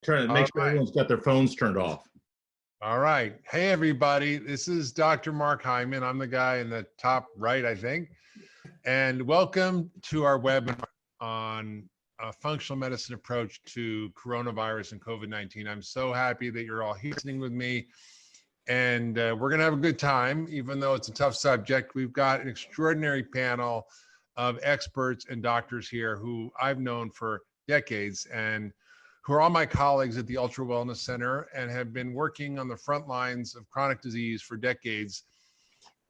Make All sure right. everyone's got their phones turned off. All right. Hey, everybody. This is Dr. Mark Hyman. I'm the guy in the top right, I think. And welcome to our webinar on a functional medicine approach to coronavirus and COVID-19. I'm so happy that you're all here listening with me. And we're going to have a good time, even though it's a tough subject. We've got an extraordinary panel of experts and doctors here who I've known for decades and who are all my colleagues at the Ultra Wellness Center and have been working on the front lines of chronic disease for decades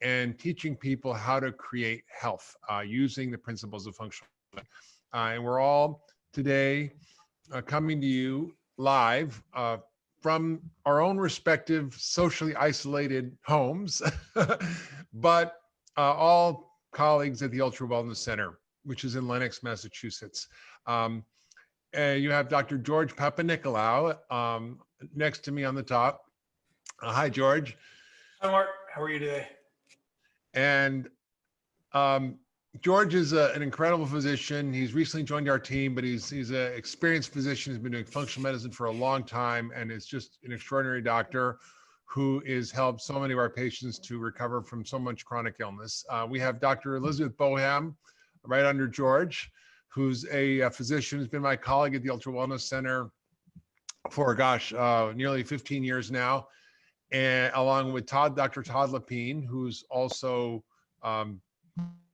and teaching people how to create health using the principles of functional medicine. And we're all today coming to you live from our own respective socially isolated homes, but all colleagues at the Ultra Wellness Center, which is in Lenox, Massachusetts. You have Dr. George Papanicolaou next to me on the top. Hi, George. Hi, Mark. How are you today? And George is an incredible physician. He's recently joined our team, but he's an experienced physician. He's been doing functional medicine for a long time and is just an extraordinary doctor who has helped so many of our patients to recover from so much chronic illness. We have Dr. Elizabeth Boham right under George, who's a physician who's been my colleague at the Ultra Wellness Center for, nearly 15 years now. And along with Dr. Todd Lapine, who's also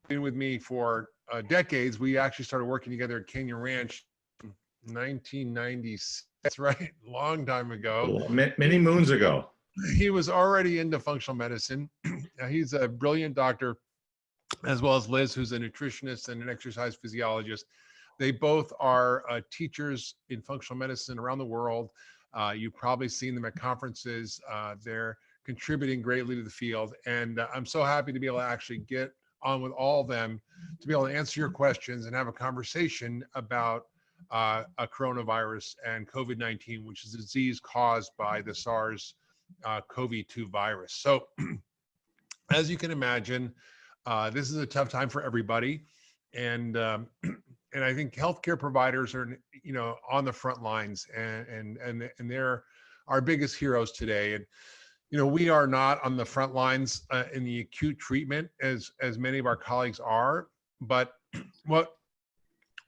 been with me for decades. We actually started working together at Canyon Ranch in 1996, right? Long time ago. Many moons ago. He was already into functional medicine. He's a brilliant doctor, as well as Liz, who's a nutritionist and an exercise physiologist. They both are teachers in functional medicine around the world. You've probably seen them at conferences. They're contributing greatly to the field. And I'm so happy to be able to actually get on with all of them to be able to answer your questions and have a conversation about a coronavirus and COVID-19, which is a disease caused by the SARS-CoV-2 virus. So as you can imagine, this is a tough time for everybody. And I think healthcare providers are, on the front lines and they're our biggest heroes today. And we are not on the front lines in the acute treatment as many of our colleagues are. But what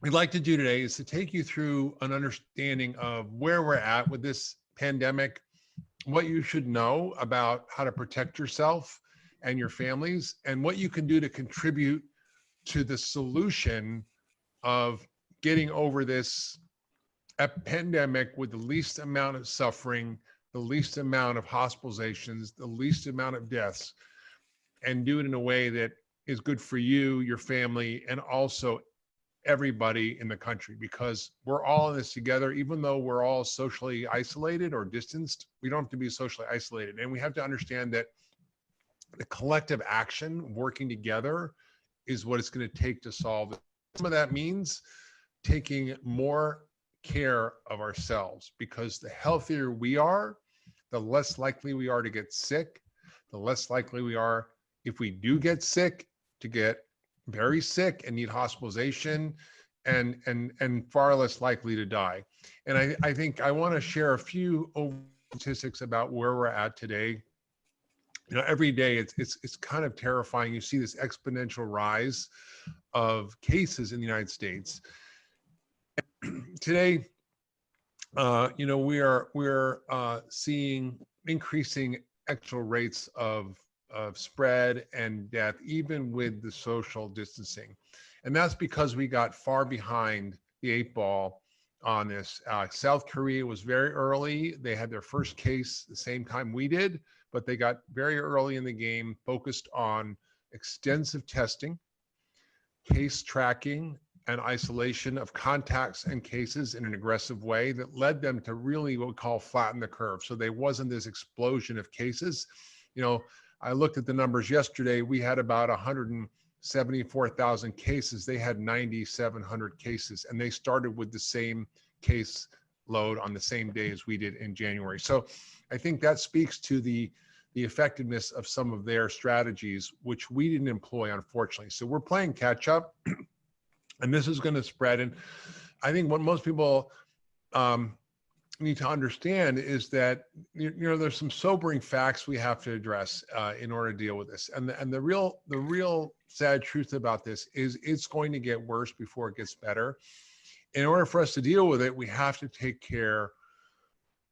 we'd like to do today is to take you through an understanding of where we're at with this pandemic, what you should know about how to protect yourself and your families, and what you can do to contribute to the solution of getting over this pandemic with the least amount of suffering, the least amount of hospitalizations, the least amount of deaths, and do it in a way that is good for you, your family, and also everybody in the country, because we're all in this together. Even though we're all socially isolated or distanced, we don't have to be socially isolated. And we have to understand that the collective action working together is what it's going to take to solve it. Some of that means taking more care of ourselves, because the healthier we are, the less likely we are to get sick, the less likely we are, if we do get sick, to get very sick and need hospitalization, and far less likely to die. And I think I want to share a few statistics about where we're at today. Every day it's kind of terrifying. You see this exponential rise of cases in the United States. Today, we're seeing increasing actual rates of spread and death, even with the social distancing. And that's because we got far behind the 8 ball on this. South Korea was very early. They had their first case the same time we did, but they got very early in the game, focused on extensive testing, case tracking, and isolation of contacts and cases in an aggressive way that led them to really what we call flatten the curve. So there wasn't this explosion of cases. I looked at the numbers yesterday. We had about 174,000 cases. They had 9,700 cases, and they started with the same case load on the same day as we did in January. So I think that speaks to the effectiveness of some of their strategies, which we didn't employ, unfortunately. So we're playing catch up. And this is going to spread. And I think what most people need to understand is that there's some sobering facts we have to address in order to deal with this. And the real sad truth about this is it's going to get worse before it gets better. In order for us to deal with it, we have to take care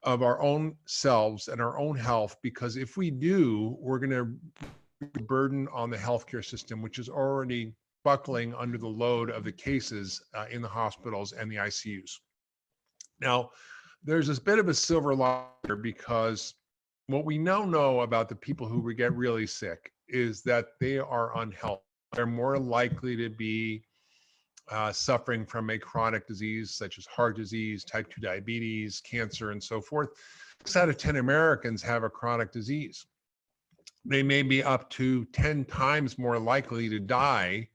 of our own selves and our own health, because if we do, we're going to burden on the healthcare system, which is already buckling under the load of the cases in the hospitals and the ICUs. Now, there's this bit of a silver lining, because what we now know about the people who get really sick is that they are unhealthy. They're more likely to be suffering from a chronic disease such as heart disease, type 2 diabetes, cancer, and so forth. 6 out of 10 Americans have a chronic disease. They may be up to 10 times more likely to die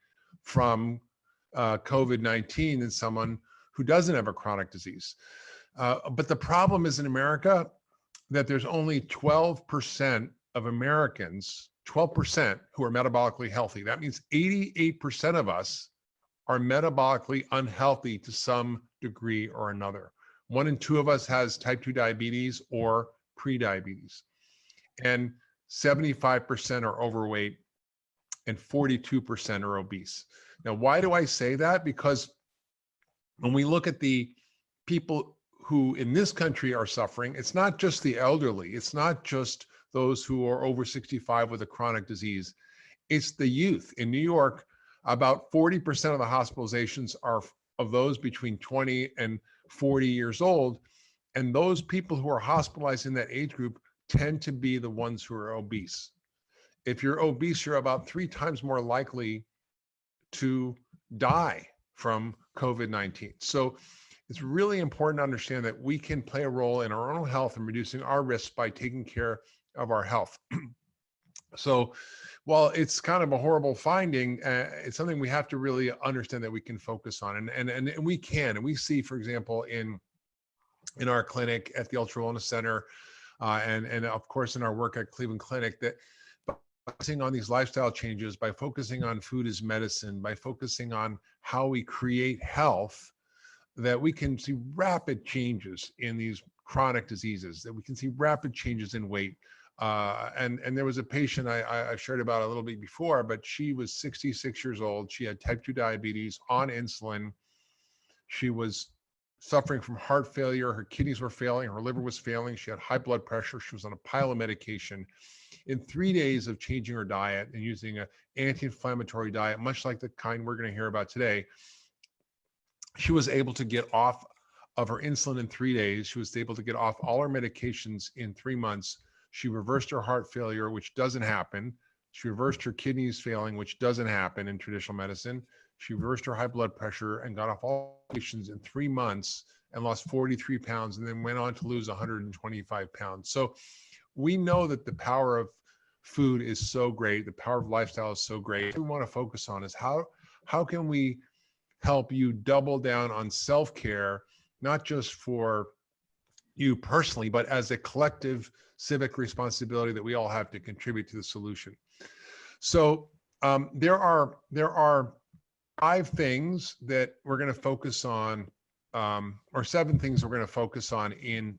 from COVID-19 than someone who doesn't have a chronic disease. But the problem is in America that there's only 12% of Americans, 12% who are metabolically healthy. That means 88% of us are metabolically unhealthy to some degree or another. 1 in 2 of us has type 2 diabetes or prediabetes. And 75% are overweight and 42% are obese. Now, why do I say that? Because when we look at the people who in this country are suffering, it's not just the elderly, it's not just those who are over 65 with a chronic disease, it's the youth. In New York, about 40% of the hospitalizations are of those between 20 and 40 years old. And those people who are hospitalized in that age group tend to be the ones who are obese. If you're obese, you're about 3 times more likely to die from COVID-19. So it's really important to understand that we can play a role in our own health and reducing our risks by taking care of our health. So while it's kind of a horrible finding, it's something we have to really understand that we can focus on. And we can. And we see, for example, in our clinic at the Ultra Wellness Center, and of course in our work at Cleveland Clinic, that by focusing on these lifestyle changes, by focusing on food as medicine, by focusing on how we create health, that we can see rapid changes in these chronic diseases, that we can see rapid changes in weight. And there was a patient I shared about a little bit before, but she was 66 years old. She had type 2 diabetes, on insulin. She was suffering from heart failure. Her kidneys were failing. Her liver was failing. She had high blood pressure. She was on a pile of medication. In 3 days of changing her diet and using an anti-inflammatory diet, much like the kind we're going to hear about today, she was able to get off of her insulin in 3 days. She was able to get off all her medications in 3 months. She reversed her heart failure, which doesn't happen. She reversed her kidneys failing, which doesn't happen in traditional medicine. She reversed her high blood pressure and got off all medications in 3 months and lost 43 pounds, and then went on to lose 125 pounds. So we know that the power of food is so great. The power of lifestyle is so great. What we want to focus on is how can we help you double down on self-care, not just for you personally, but as a collective civic responsibility that we all have to contribute to the solution. So there are 5 things that we're going to focus on, or 7 things we're going to focus on in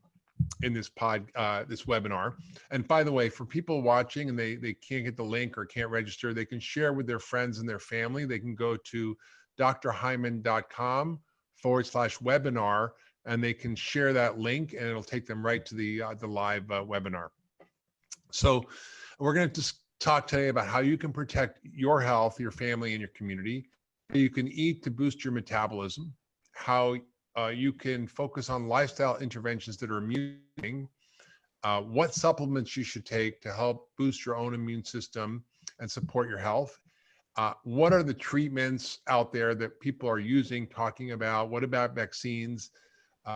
this webinar. And by the way, for people watching and they can't get the link or can't register, they can share with their friends and their family. They can go to drhyman.com/webinar, and they can share that link, and it'll take them right to the live webinar. So we're going to just talk today about how you can protect your health, your family, and your community. How you can eat to boost your metabolism. How you can focus on lifestyle interventions that are immune. What supplements you should take to help boost your own immune system and support your health. What are the treatments out there that people are using, talking about? What about vaccines?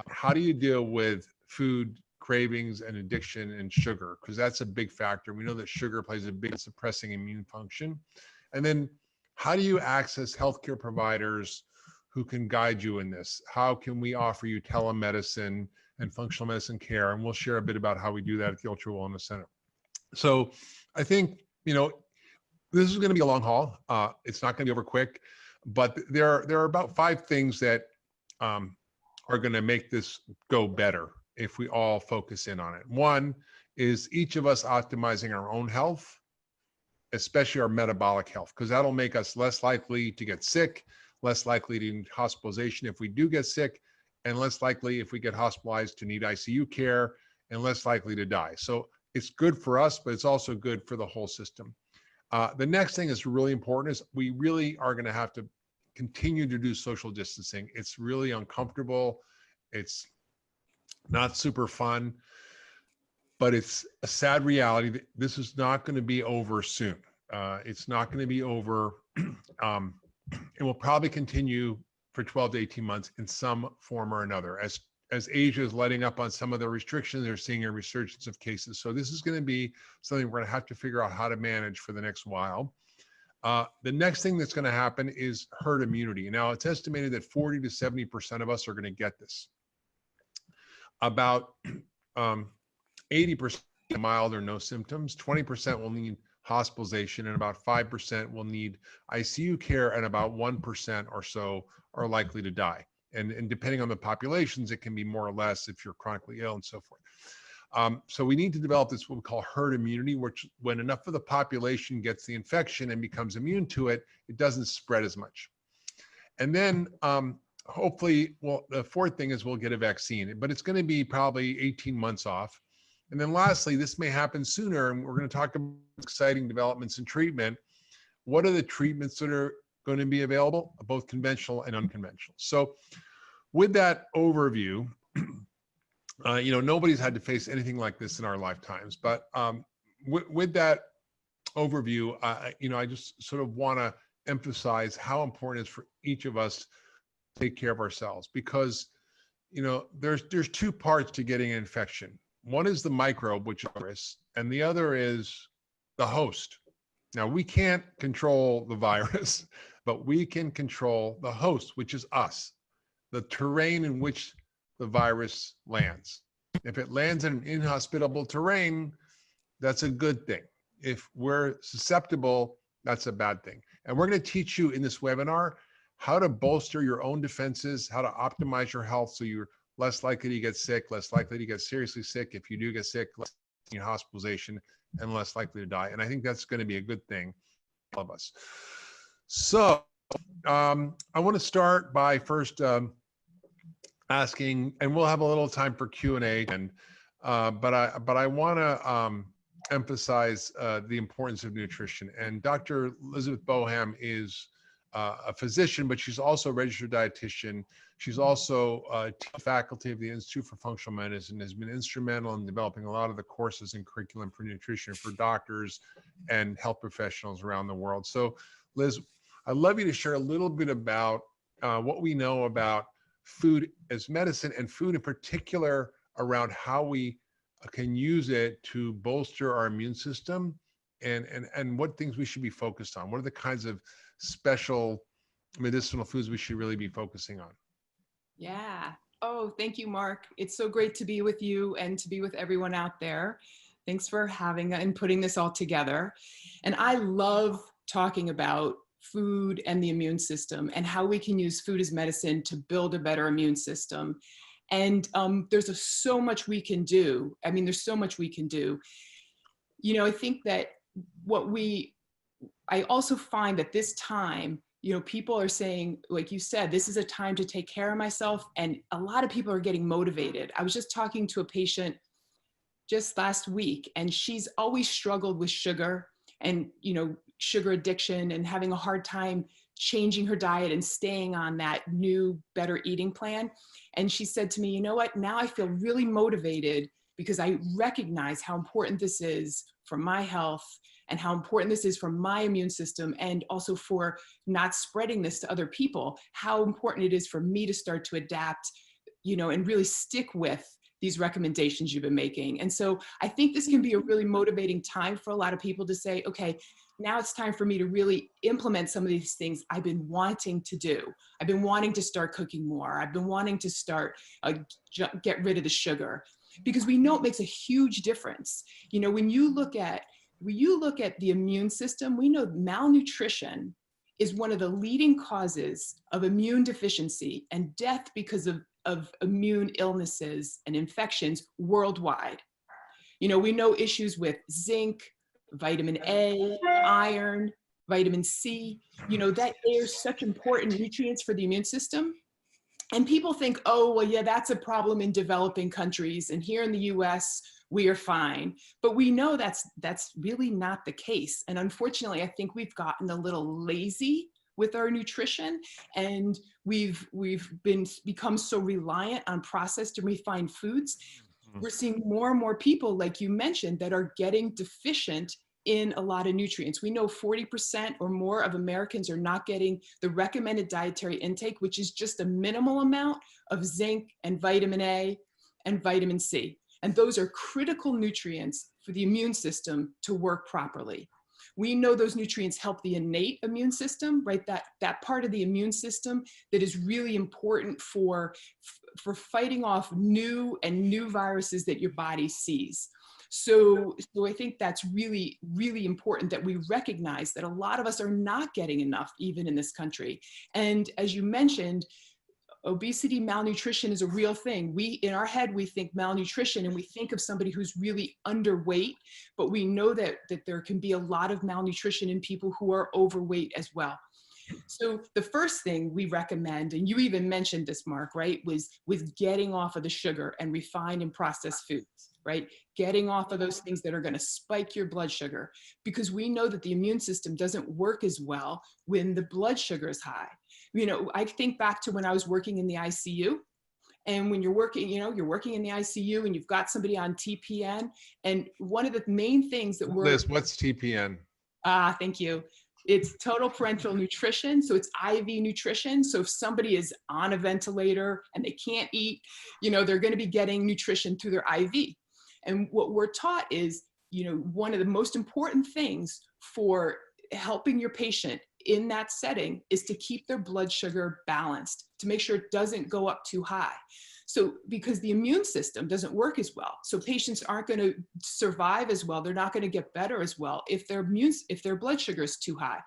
How do you deal with food cravings and addiction and sugar? Because that's a big factor. We know that sugar plays a big suppressing immune function. And then how do you access healthcare providers who can guide you in this? How can we offer you telemedicine and functional medicine care? And we'll share a bit about how we do that at the Ultra Wellness Center. So I think, this is going to be a long haul. It's not going to be over quick, but there are about 5 things that are going to make this go better. if we all focus in on it. One is each of us optimizing our own health, especially our metabolic health, because that'll make us less likely to get sick, less likely to need hospitalization if we do get sick, and less likely if we get hospitalized to need ICU care, and less likely to die. So it's good for us, but it's also good for the whole system. The next thing is really important is we really are going to have to continue to do social distancing. It's really uncomfortable. It's not super fun, but it's a sad reality that this is not going to be over soon. It's not going to be over. It will probably continue for 12 to 18 months in some form or another. As Asia is letting up on some of the restrictions, they're seeing a resurgence of cases. So this is going to be something we're going to have to figure out how to manage for the next while. The next thing that's going to happen is herd immunity. Now, it's estimated that 40 to 70% of us are going to get this. About 80% mild or no symptoms, 20% will need hospitalization, and about 5% will need ICU care, and about 1% or so are likely to die. And depending on the populations, it can be more or less if you're chronically ill and so forth. So we need to develop this, what we call herd immunity, which when enough of the population gets the infection and becomes immune to it, it doesn't spread as much. And then hopefully, well, the fourth thing is we'll get a vaccine, but it's going to be probably 18 months off. And then lastly, this may happen sooner, and we're going to talk about exciting developments in treatment. What are the treatments that are going to be available, both conventional and unconventional? So with that overview, nobody's had to face anything like this in our lifetimes, but with that overview, I just sort of want to emphasize how important it is for each of us to take care of ourselves, because there's two parts to getting an infection. One is the microbe, which is the virus, and the other is the host. Now, we can't control the virus, but we can control the host, which is us, the terrain in which the virus lands. If it lands in an inhospitable terrain, that's a good thing. If we're susceptible, that's a bad thing. And we're going to teach you in this webinar how to bolster your own defenses, how to optimize your health so you're less likely to get sick, less likely to get seriously sick. If you do get sick, less likely to need hospitalization, and less likely to die. And I think that's going to be a good thing for all of us. So I want to start by first asking, and we'll have a little time for Q&A, but I want to emphasize the importance of nutrition. And Dr. Elizabeth Boham is a physician, but she's also a registered dietitian. She's also faculty of the Institute for Functional Medicine, has been instrumental in developing a lot of the courses and curriculum for nutrition for doctors and health professionals around the world. So Liz, I'd love you to share a little bit about what we know about food as medicine, and food in particular around how we can use it to bolster our immune system, and what things we should be focused on. What are the kinds of special medicinal foods we should really be focusing on? Yeah. Oh, thank you, Mark. It's so great to be with you and to be with everyone out there. Thanks for having and putting this all together. And I love talking about food and the immune system and how we can use food as medicine to build a better immune system. And there's so much we can do. I mean, there's so much we can do. I think that I also find that this time, people are saying, like you said, this is a time to take care of myself. And a lot of people are getting motivated. I was just talking to a patient just last week, and she's always struggled with sugar and, sugar addiction, and having a hard time changing her diet and staying on that new, better eating plan. And she said to me, you know what, now I feel really motivated because I recognize how important this is for my health and how important this is for my immune system, and also for not spreading this to other people, how important it is for me to start to adapt, and really stick with these recommendations you've been making. And so I think this can be a really motivating time for a lot of people to say, okay, now it's time for me to really implement some of these things I've been wanting to do. I've been wanting to start cooking more. I've been wanting to start, get rid of the sugar, because we know it makes a huge difference. When you look at the immune system, we know malnutrition is one of the leading causes of immune deficiency and death because of of immune illnesses and infections worldwide. You know, we know issues with zinc, vitamin A, iron, vitamin C, you know, that they are such important nutrients for the immune system. And people think, oh, well, yeah, that's a problem in developing countries. And here in the US, we are fine. But we know that's really not the case. And unfortunately, I think we've gotten a little lazy with our nutrition, and we've become so reliant on processed and refined foods. We're seeing more and more people, like you mentioned, that are getting deficient in a lot of nutrients. We know 40% or more of Americans are not getting the recommended dietary intake, which is just a minimal amount of zinc and vitamin A and vitamin C. And those are critical nutrients for the immune system to work properly. We know those nutrients help the innate immune system, right? That part of the immune system that is really important for fighting off new viruses that your body sees. So I think that's really, really important that we recognize that a lot of us are not getting enough, even in this country. And as you mentioned, obesity, malnutrition is a real thing. In our head, we think malnutrition and we think of somebody who's really underweight, but we know that there can be a lot of malnutrition in people who are overweight as well. So the first thing we recommend, and you even mentioned this, Mark, right, was getting off of the sugar and refined and processed foods, right? Getting off of those things that are going to spike your blood sugar, because we know that the immune system doesn't work as well when the blood sugar is high. You know, I think back to when I was working in the ICU. And when you're working, you're working in the ICU and you've got somebody on TPN. And one of the main things that Liz, what's TPN? Thank you. It's total parenteral nutrition. So it's IV nutrition. So if somebody is on a ventilator and they can't eat, they're going to be getting nutrition through their IV. And what we're taught is, one of the most important things for helping your patient in that setting is to keep their blood sugar balanced, to make sure it doesn't go up too high. So because the immune system doesn't work as well. So patients aren't going to survive as well. They're not going to get better as well if their blood sugar is too high.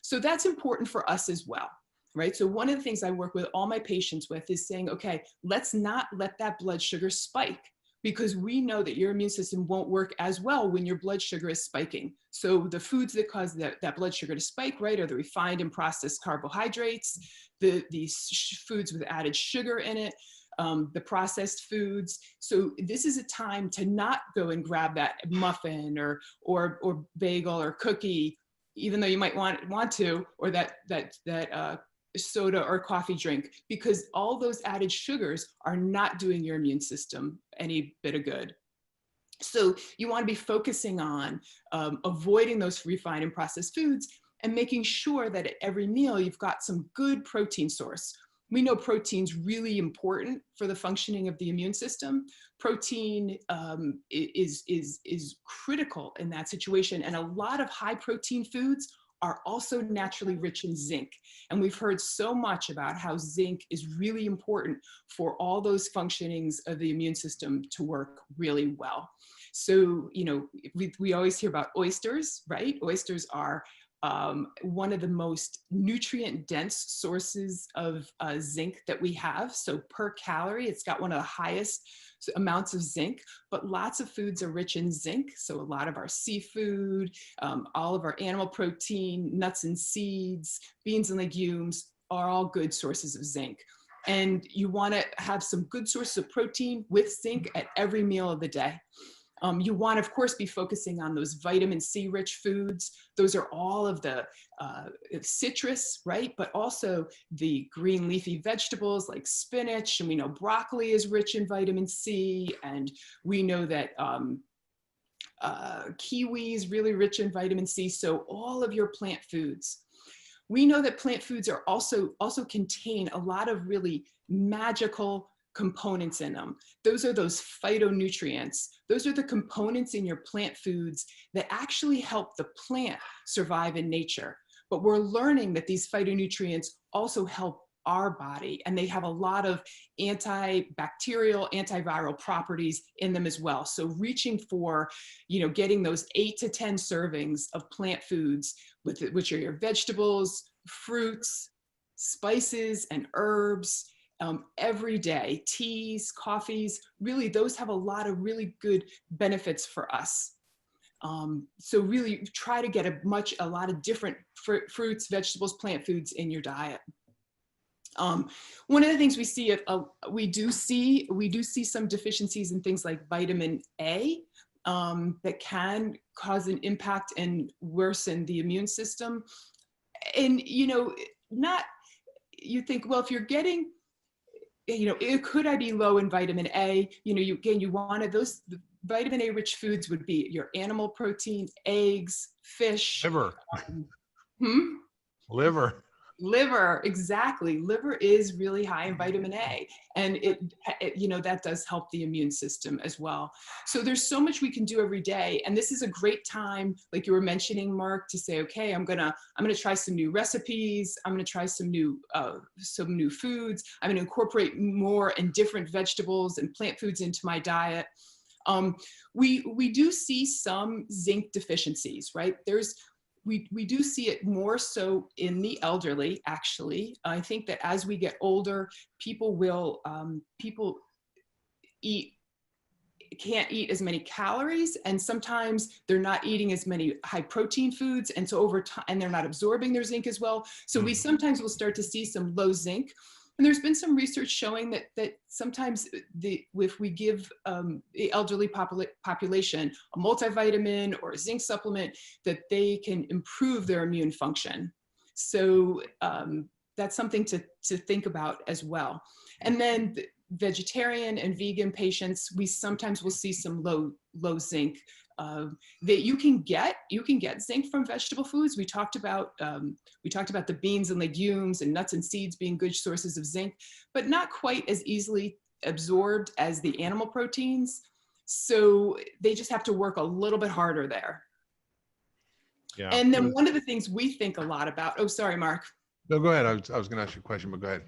So that's important for us as well, right? So one of the things I work with all my patients with is saying, okay, let's not let that blood sugar spike, because we know that your immune system won't work as well when your blood sugar is spiking. So the foods that cause that blood sugar to spike, right, are the refined and processed carbohydrates, these foods with added sugar in it, the processed foods. So this is a time to not go and grab that muffin or bagel or cookie, even though you might want to, or that soda or coffee drink, because all those added sugars are not doing your immune system any bit of good. So you want to be focusing on avoiding those refined and processed foods and making sure that at every meal you've got some good protein source. We know protein's really important for the functioning of the immune system. Protein is critical in that situation, and a lot of high protein foods are also naturally rich in zinc. And we've heard so much about how zinc is really important for all those functionings of the immune system to work really well. So, we always hear about oysters, right? Oysters are one of the most nutrient dense sources of zinc that we have. So per calorie, it's got one of the highest amounts of zinc, but lots of foods are rich in zinc. So a lot of our seafood, all of our animal protein, nuts and seeds, beans and legumes are all good sources of zinc. And you want to have some good sources of protein with zinc at every meal of the day. You want to, of course, be focusing on those vitamin C rich foods. Those are all of the citrus, right? But also the green leafy vegetables like spinach. And we know broccoli is rich in vitamin C. And we know that kiwi is really rich in vitamin C. So all of your plant foods. We know that plant foods are also contain a lot of really magical components in them. Those are those phytonutrients. Those are the components in your plant foods that actually help the plant survive in nature. But we're learning that these phytonutrients also help our body, and they have a lot of antibacterial, antiviral properties in them as well. So reaching for, getting those 8 to 10 servings of plant foods, which are your vegetables, fruits, spices, and herbs, every day. Teas, coffees, really, those have a lot of really good benefits for us. So really try to get a lot of different fruits, vegetables, plant foods in your diet. One of the things we see, we do see some deficiencies in things like vitamin A that can cause an impact and worsen the immune system. And, you think, well, if you're getting, could I be low in vitamin A? You wanted those vitamin A rich foods would be your animal protein, eggs, fish. Liver. Hmm? Liver. Liver, exactly. Liver is really high in vitamin A, and it that does help the immune system as well. So there's so much we can do every day, and this is a great time, like you were mentioning, Mark, to say, okay, I'm gonna try some new recipes. I'm gonna try some new foods. I'm gonna incorporate more and different vegetables and plant foods into my diet. We do see some zinc deficiencies, right? We do see it more so in the elderly, actually. I think that as we get older, people can't eat as many calories, and sometimes they're not eating as many high protein foods, and so over time, and they're not absorbing their zinc as well. So we sometimes will start to see some low zinc. And there's been some research showing that sometimes if we give the elderly population a multivitamin or a zinc supplement, that they can improve their immune function. So that's something to think about as well. And then vegetarian and vegan patients, we sometimes will see some low zinc. That you can get zinc from vegetable foods. We talked about the beans and legumes and nuts and seeds being good sources of zinc, but not quite as easily absorbed as the animal proteins. So they just have to work a little bit harder there. Yeah. And then one of the things we think a lot about, oh, sorry, Mark. No, go ahead. I was going to ask you a question, but go ahead.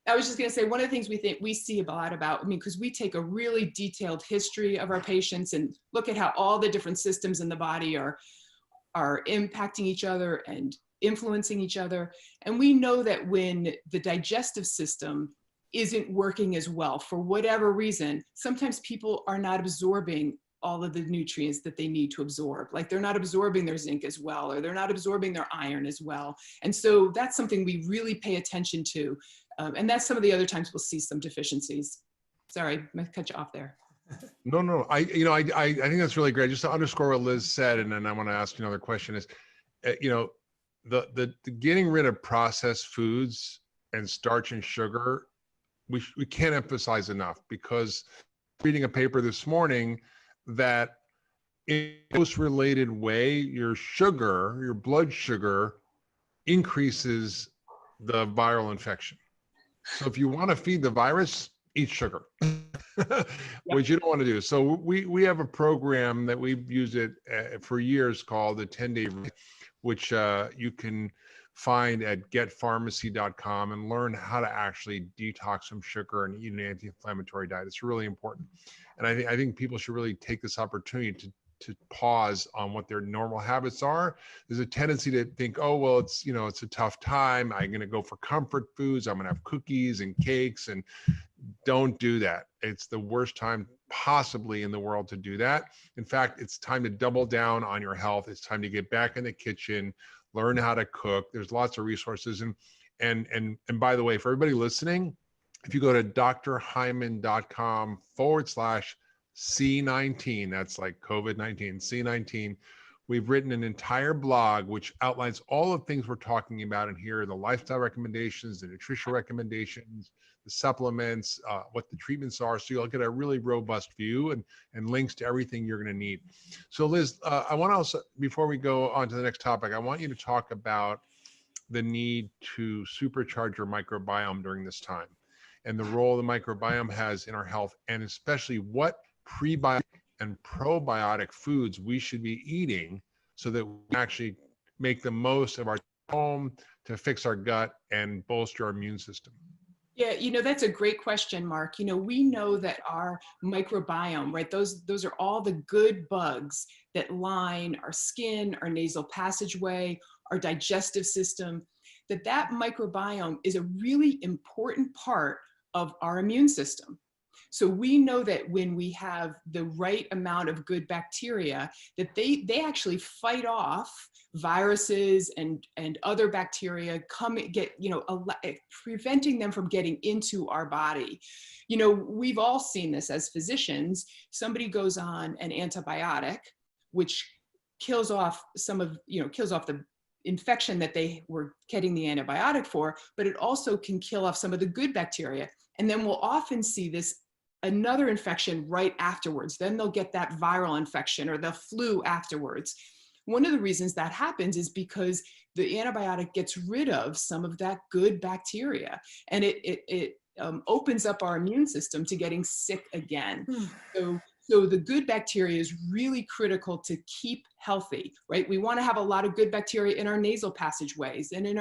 I was just going to say, one of the things we see a lot about, because we take a really detailed history of our patients and look at how all the different systems in the body are impacting each other and influencing each other. And we know that when the digestive system isn't working as well, for whatever reason, sometimes people are not absorbing all of the nutrients that they need to absorb. Like they're not absorbing their zinc as well, or they're not absorbing their iron as well. And so that's something we really pay attention to. And that's some of the other times we'll see some deficiencies. Sorry, I cut you off there. No. I think that's really great. Just to underscore what Liz said, and then I want to ask you another question is, the getting rid of processed foods and starch and sugar, we can't emphasize enough, because reading a paper this morning that in a most related way, your blood sugar increases the viral infection. So if you want to feed the virus, eat sugar, which you don't want to do. So we have a program that we've used it for years called the 10-day, which you can find at getpharmacy.com and learn how to actually detox from sugar and eat an anti-inflammatory diet. It's really important. And I think people should really take this opportunity to pause on what their normal habits are. There's a tendency to think, oh, well, it's a tough time. I'm going to go for comfort foods. I'm going to have cookies and cakes, and don't do that. It's the worst time possibly in the world to do that. In fact, it's time to double down on your health. It's time to get back in the kitchen, learn how to cook. There's lots of resources. And by the way, for everybody listening, if you go to drhyman.com/C19, that's like COVID-19, C19, we've written an entire blog which outlines all the things we're talking about in here, the lifestyle recommendations, the nutrition recommendations, the supplements, what the treatments are. So you'll get a really robust view and links to everything you're going to need. So Liz, I want to also, before we go on to the next topic, I want you to talk about the need to supercharge your microbiome during this time and the role the microbiome has in our health, and especially what prebiotic and probiotic foods we should be eating so that we actually make the most of our home to fix our gut and bolster our immune system. Yeah, that's a great question, Mark. We know that our microbiome, right, those are all the good bugs that line our skin, our nasal passageway, our digestive system, that microbiome is a really important part of our immune system. So we know that when we have the right amount of good bacteria, that they actually fight off viruses and other bacteria preventing them from getting into our body. We've all seen this as physicians. Somebody goes on an antibiotic, which kills off the infection that they were getting the antibiotic for, but it also can kill off some of the good bacteria. And then we'll often see another infection right afterwards. Then they'll get that viral infection or the flu afterwards. One of the reasons that happens is because the antibiotic gets rid of some of that good bacteria, and it opens up our immune system to getting sick again. So the good bacteria is really critical to keep healthy, right? We want to have a lot of good bacteria in our nasal passageways and on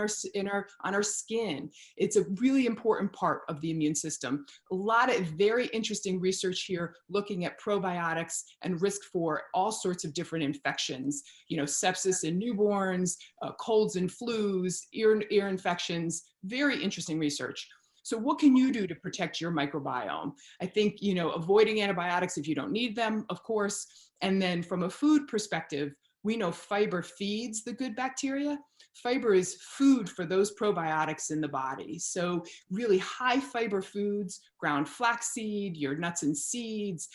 our skin. It's a really important part of the immune system. A lot of very interesting research here looking at probiotics and risk for all sorts of different infections, sepsis in newborns, colds and flus, ear infections, very interesting research. So what can you do to protect your microbiome? I think, avoiding antibiotics if you don't need them, of course. And then from a food perspective, we know fiber feeds the good bacteria. Fiber is food for those probiotics in the body. So really high fiber foods, ground flaxseed, your nuts and seeds,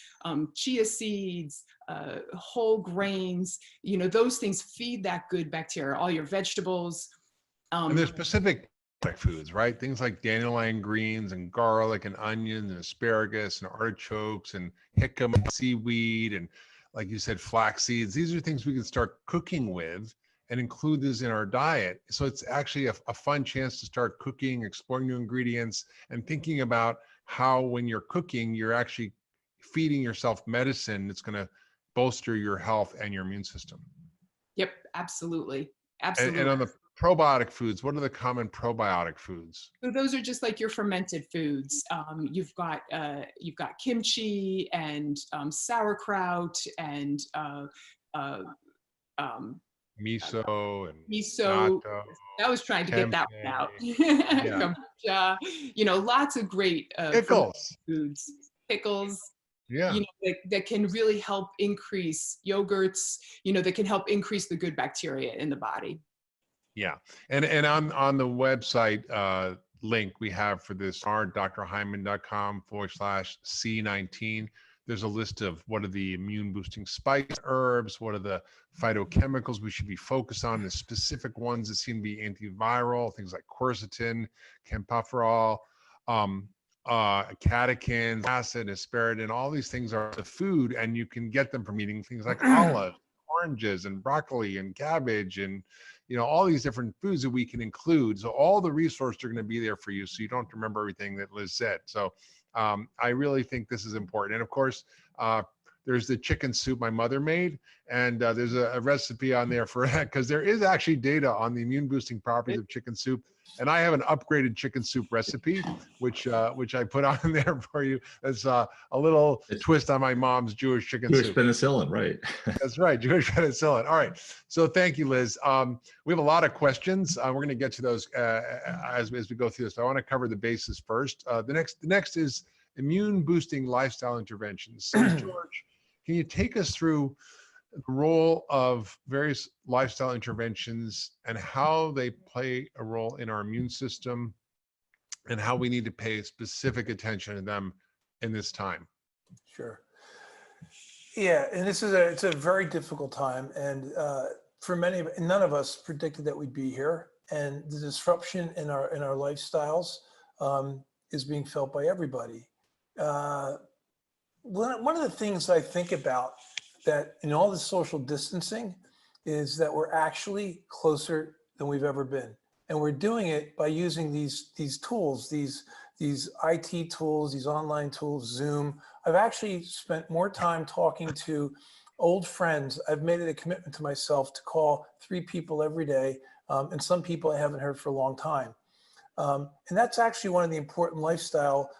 chia seeds, whole grains, those things feed that good bacteria, all your vegetables. And there's specific foods, right? Things like dandelion greens and garlic and onions and asparagus and artichokes and jicama and seaweed and, like you said, flax seeds. These are things we can start cooking with and include this in our diet. So it's actually a fun chance to start cooking, exploring new ingredients, and thinking about how, when you're cooking, you're actually feeding yourself medicine that's going to bolster your health and your immune system. Yep, absolutely. Absolutely. And on the probiotic foods, what are the common probiotic foods? So those are just like your fermented foods. You've got kimchi and sauerkraut and Miso and miso. natto, I was trying to get that one out. Yeah. Kombucha, lots of great pickles, foods, pickles. yeah, That can really help increase yogurts. That can help increase the good bacteria in the body. yeah. And on the website link we have for this, drhyman.com/C19. There's a list of what are the immune boosting spice herbs, what are the phytochemicals we should be focused on, the specific ones that seem to be antiviral, things like quercetin, camphorol, catechins, acid, asparagine. All these things are the food, and you can get them from eating things like olives, oranges, and broccoli, and cabbage, and all these different foods that we can include. So all the resources are going to be there for you, so you don't have to remember everything that Liz said. So I really think this is important. And of course, there's the chicken soup my mother made, and there's a recipe on there for that, because there is actually data on the immune boosting properties of chicken soup. And I have an upgraded chicken soup recipe, which I put on there for you. That's a little twist on my mom's Jewish chicken Jewish soup. penicillin, right? That's right, Jewish penicillin. All right. So thank you, Liz. We have a lot of questions. We're going to get to those as we go through this. I want to cover the bases first. The next is immune boosting lifestyle interventions. So, George, can you take us through the role of various lifestyle interventions and how they play a role in our immune system and how we need to pay specific attention to them in this time? Sure. Yeah, and it's a very difficult time, and for none of us predicted that we'd be here, and the disruption in our lifestyles is being felt by everybody. One of the things I think about that in all the social distancing is that we're actually closer than we've ever been. And we're doing it by using these tools, these IT tools, these online tools, Zoom. I've actually spent more time talking to old friends. I've made it a commitment to myself to call 3 people every day, and some people I haven't heard for a long time. And that's actually one of the important lifestyle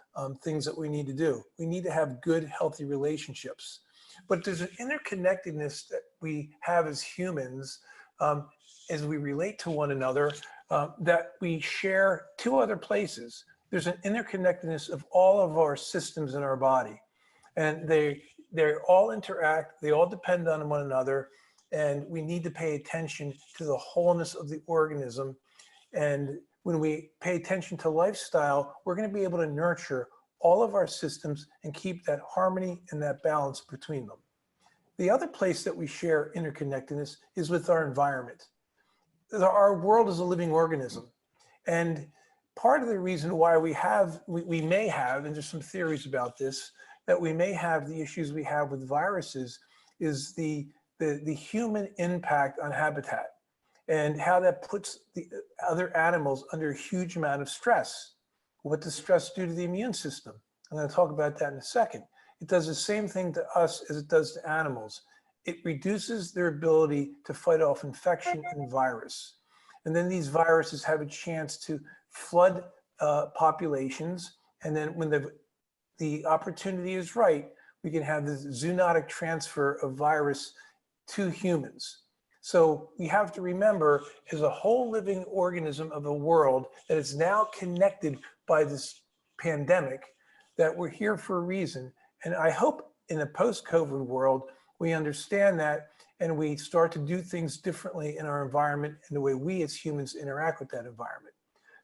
things that we need to do. We need to have good, healthy relationships. But there's an interconnectedness that we have as humans as we relate to one another that we share 2 other places. there's an interconnectedness of all of our systems in our body. And they all interact, they all depend on one another, and we need to pay attention to the wholeness of the organism. And when we pay attention to lifestyle, we're going to be able to nurture all of our systems and keep that harmony and that balance between them. The other place that we share interconnectedness is with our environment. Our world is a living organism. And part of the reason why we may have, and there's some theories about this, that we may have the issues we have with viruses is the human impact on habitat and how that puts the other animals under a huge amount of stress. What does stress do to the immune system? I'm going to talk about that in a second. It does the same thing to us as it does to animals. It reduces their ability to fight off infection and virus. And then these viruses have a chance to flood populations. And then when the opportunity is right, we can have this zoonotic transfer of virus to humans. So we have to remember, as a whole living organism of the world that is now connected by this pandemic, that we're here for a reason. And I hope in a post-COVID world, we understand that and we start to do things differently in our environment and the way we as humans interact with that environment.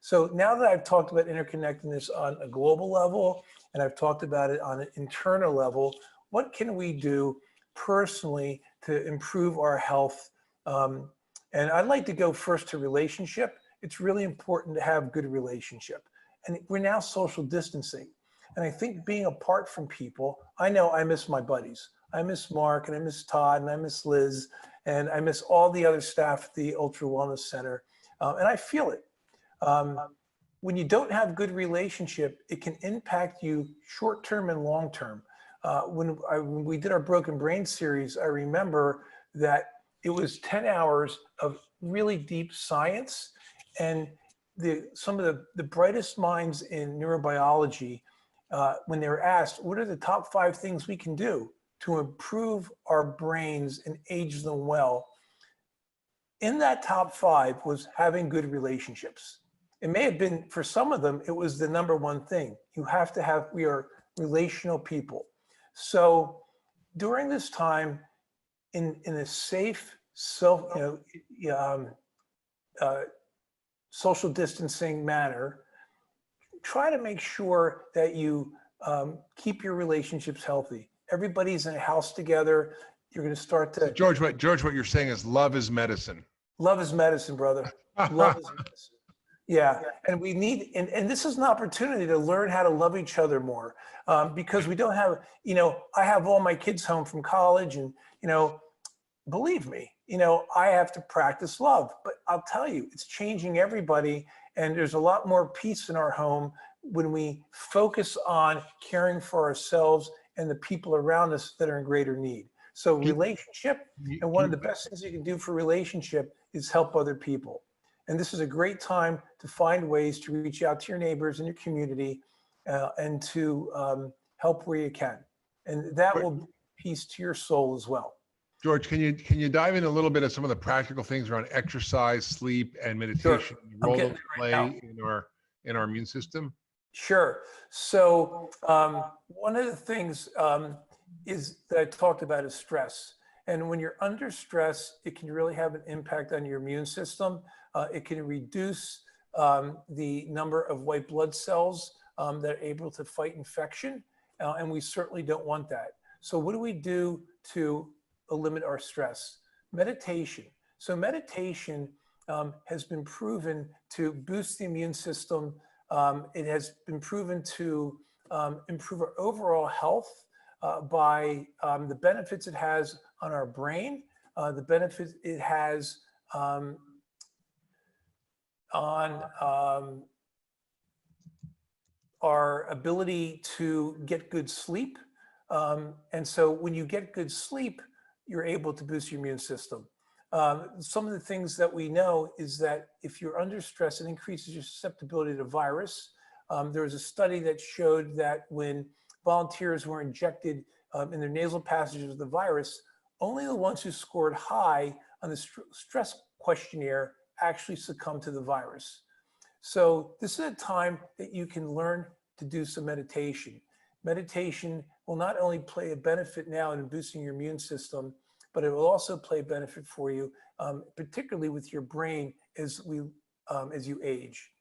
So now that I've talked about interconnectedness on a global level, and I've talked about it on an internal level, what can we do personally to improve our health? And I'd like to go first to relationship. It's really important to have good relationship. And we're now social distancing. And I think being apart from people, I know I miss my buddies. I miss Mark, and I miss Todd, and I miss Liz, and I miss all the other staff at the Ultra Wellness Center. And I feel it. When you don't have good relationship, it can impact you short-term and long-term. When we did our Broken Brain series, I remember that it was 10 hours of really deep science, and some of the brightest minds in neurobiology, when they were asked, what are the top 5 things we can do to improve our brains and age them well? In that top 5 was having good relationships. It may have been, for some of them, it was the number one thing. You have to have, we are relational people. So during this time, in a safe, social distancing manner, try to make sure that you keep your relationships healthy. Everybody's in a house together. You're going to start to... George, what you're saying is love is medicine. Love is medicine, brother. Love is medicine. Yeah, and we need, and this is an opportunity to learn how to love each other more, because we don't have, I have all my kids home from college, and, believe me, I have to practice love, but I'll tell you, it's changing everybody, and there's a lot more peace in our home when we focus on caring for ourselves and the people around us that are in greater need. So relationship, and one of the best things you can do for relationship is help other people. And this is a great time to find ways to reach out to your neighbors in your community and to help where you can. And that will bring peace to your soul as well. George, can you dive in a little bit of some of the practical things around exercise, sleep, and meditation, the role they play in our immune system? Sure. So one of the things is that I talked about is stress. And when you're under stress, it can really have an impact on your immune system. It can reduce the number of white blood cells that are able to fight infection. And we certainly don't want that. So what do we do to eliminate our stress? Meditation. So meditation has been proven to boost the immune system. It has been proven to improve our overall health by the benefits it has on our brain, the benefits it has on our ability to get good sleep. And so when you get good sleep, you're able to boost your immune system. Some of the things that we know is that if you're under stress, it increases your susceptibility to virus. There was a study that showed that when volunteers were injected in their nasal passages with the virus, only the ones who scored high on the stress questionnaire actually succumbed to the virus. So this is a time that you can learn to do some meditation. Meditation will not only play a benefit now in boosting your immune system, but it will also play a benefit for you, particularly with your brain as you age.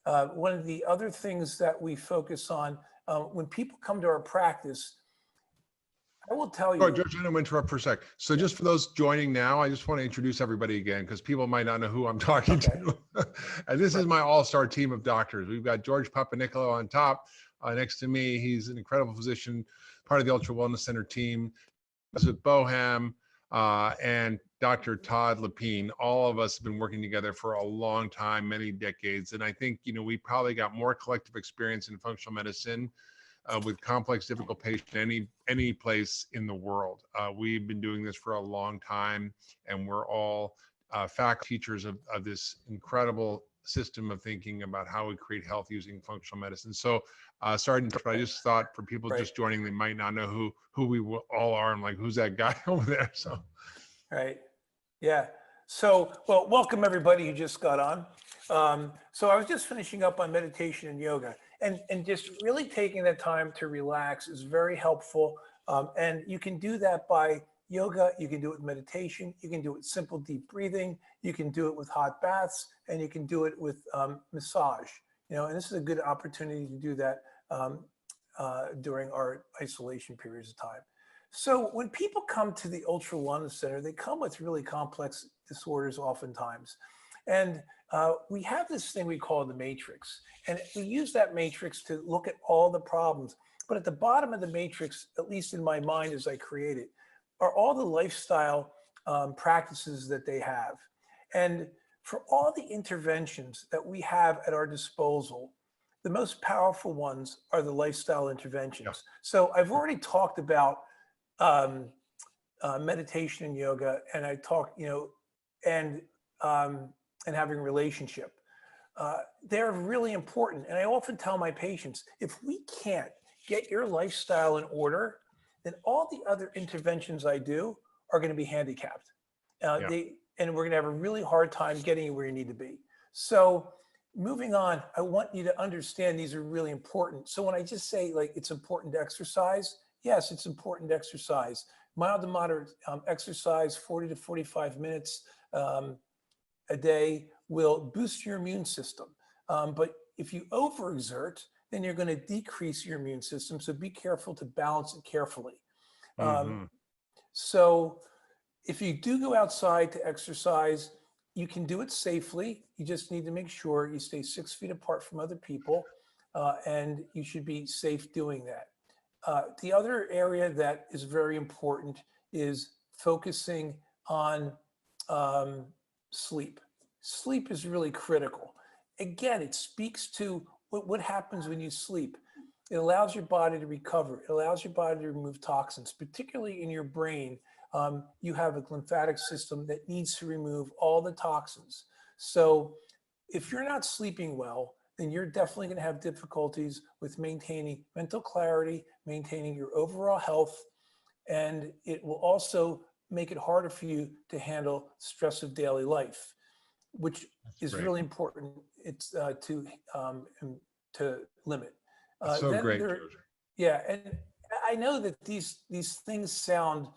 One of the other things that we focus on when people come to our practice, I will tell you. George, I'm going to interrupt for a sec. So just for those joining now, I just want to introduce everybody again because people might not know who I'm talking to. And this is my all-star team of doctors. We've got George Papanicolo on top. Next to me, he's an incredible physician, part of the Ultra Wellness Center team. With Boham and Dr. Todd Lepine. All of us have been working together for a long time, many decades. And I think, we probably got more collective experience in functional medicine with complex, difficult patients any place in the world. We've been doing this for a long time, and we're all faculty teachers of this incredible system of thinking about how we create health using functional medicine. So sorry to interrupt, but I just thought for people just joining, they might not know who we all are. I'm like, who's that guy over there? So, right. Yeah. So, well, welcome everybody who just got on. So I was just finishing up on meditation and yoga, and just really taking that time to relax is very helpful. And you can do that by yoga, you can do it with meditation, you can do it with simple deep breathing, you can do it with hot baths, and you can do it with massage. And this is a good opportunity to do that during our isolation periods of time. So when people come to the Ultra Wellness Center, they come with really complex disorders oftentimes. And we have this thing we call the matrix. And we use that matrix to look at all the problems. But at the bottom of the matrix, at least in my mind as I create it, are all the lifestyle practices that they have. And for all the interventions that we have at our disposal, the most powerful ones are the lifestyle interventions. Yeah. So I've already talked about meditation and yoga, and I talked, and having a relationship. They're really important. And I often tell my patients, if we can't get your lifestyle in order, then all the other interventions I do are going to be handicapped. And we're going to have a really hard time getting you where you need to be. So moving on, I want you to understand these are really important. So when I just say like it's important to exercise, yes, it's important to exercise. Mild to moderate exercise, 40 to 45 minutes a day will boost your immune system. But if you overexert, then you're going to decrease your immune system. So be careful to balance it carefully. So if you do go outside to exercise, you can do it safely. You just need to make sure you stay 6 feet apart from other people, and you should be safe doing that. The other area that is very important is focusing on sleep. Sleep is really critical. Again, it speaks to what happens when you sleep. It allows your body to recover. It allows your body to remove toxins, particularly in your brain. You have a lymphatic system that needs to remove all the toxins. So if you're not sleeping well, then you're definitely going to have difficulties with maintaining mental clarity, maintaining your overall health, and it will also make it harder for you to handle stress of daily life, which is really important. It's to limit. That's so great. Yeah, and I know that these things sound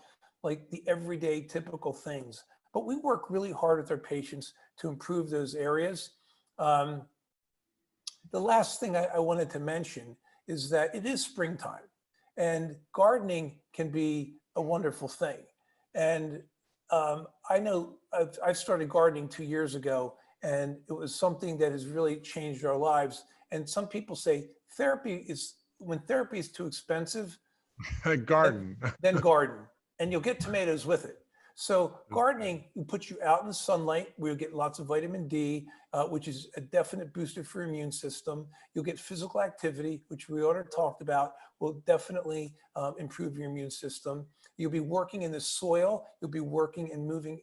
like the everyday typical things, but we work really hard with our patients to improve those areas. The last thing I wanted to mention is that it is springtime, and gardening can be a wonderful thing. And I know I've started gardening 2 years ago, and it was something that has really changed our lives. And some people say when therapy is too expensive, garden. then garden, and you'll get tomatoes with it. So gardening will put you out in the sunlight where you'll get lots of vitamin D, which is a definite booster for your immune system. You'll get physical activity, which we already talked about, will definitely improve your immune system. You'll be working in the soil. You'll be working and moving,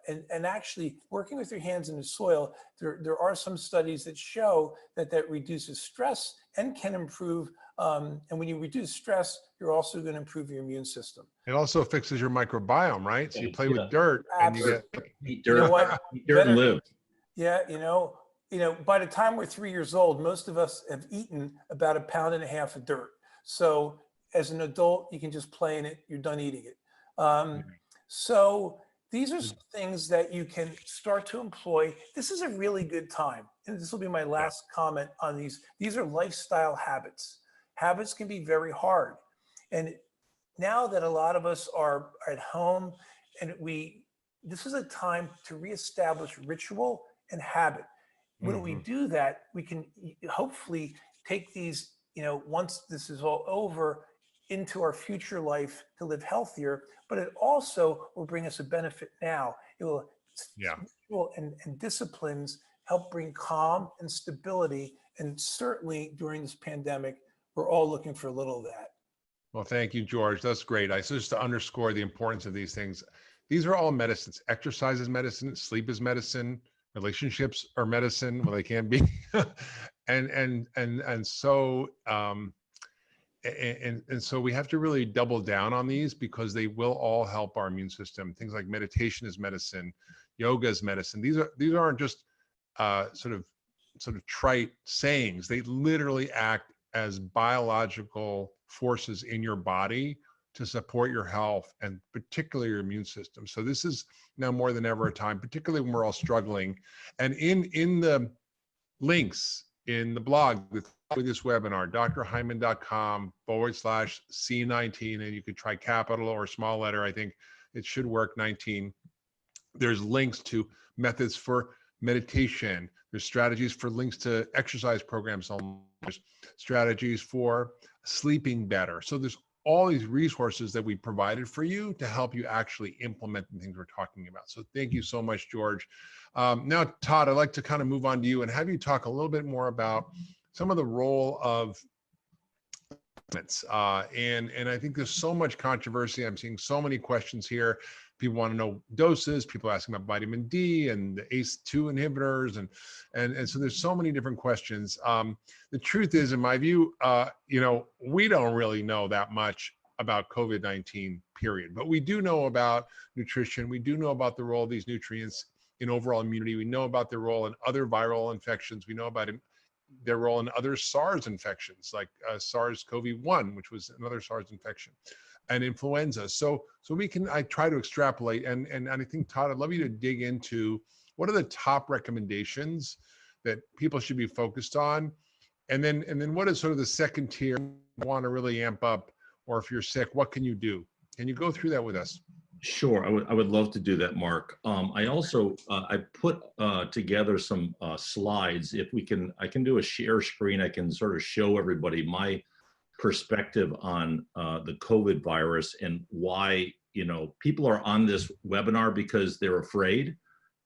and actually working with your hands in the soil. There are some studies that show that reduces stress and can improve. And when you reduce stress, you're also going to improve your immune system. It also fixes your microbiome, right? So you play with dirt and you get eat dirt, eat dirt and live. Yeah, you know, by the time we're 3 years old, most of us have eaten about 1.5 pounds of dirt. So as an adult, you can just play in it. You're done eating it. So these are some things that you can start to employ. This is a really good time. And this will be my last comment on these. These are lifestyle habits. Habits can be very hard. And now that a lot of us are at home and this is a time to reestablish ritual and habit. When we do that, we can hopefully take these, you know, once this is all over, into our future life to live healthier, but it also will bring us a benefit now. It will, and disciplines help bring calm and stability. And certainly during this pandemic, we're all looking for a little of that. Well, thank you, George. That's great. Just to underscore the importance of these things, these are all medicines. Exercise is medicine, sleep is medicine, relationships are medicine. Well, they can be. And so we have to really double down on these because they will all help our immune system. Things like meditation is medicine, yoga is medicine. These aren't just sort of trite sayings. They literally act as biological forces in your body to support your health and particularly your immune system. So this is now more than ever a time, particularly when we're all struggling. And in the links in the blog with this webinar, drhyman.com/C19, and you could try capital or small letter. I think it should work 19. There's links to methods for meditation. There's strategies for links to exercise programs. There's strategies for sleeping better. So there's all these resources that we provided for you to help you actually implement the things we're talking about. So thank you so much, George. Now, Todd, I'd like to kind of move on to you and have you talk a little bit more about some of the role of and I think there's so much controversy. I'm seeing so many questions here. People want to know doses. People are asking about vitamin D and the ACE2 inhibitors, and so there's so many different questions. The truth is, in my view, we don't really know that much about COVID-19, period. But we do know about nutrition. We do know about the role of these nutrients in overall immunity. We know about their role in other viral infections. We know about their role in other SARS infections, like SARS-CoV-1, which was another SARS infection, and influenza. So I try to extrapolate, and I think, Todd, I'd love you to dig into what are the top recommendations that people should be focused on, and then what is sort of the second tier want to really amp up, or if you're sick, what can you do? Can you go through that with us? Sure, I would love to do that, Mark. I also I put together some slides. If I can do a share screen. I can sort of show everybody my perspective on the COVID virus and why people are on this webinar because they're afraid.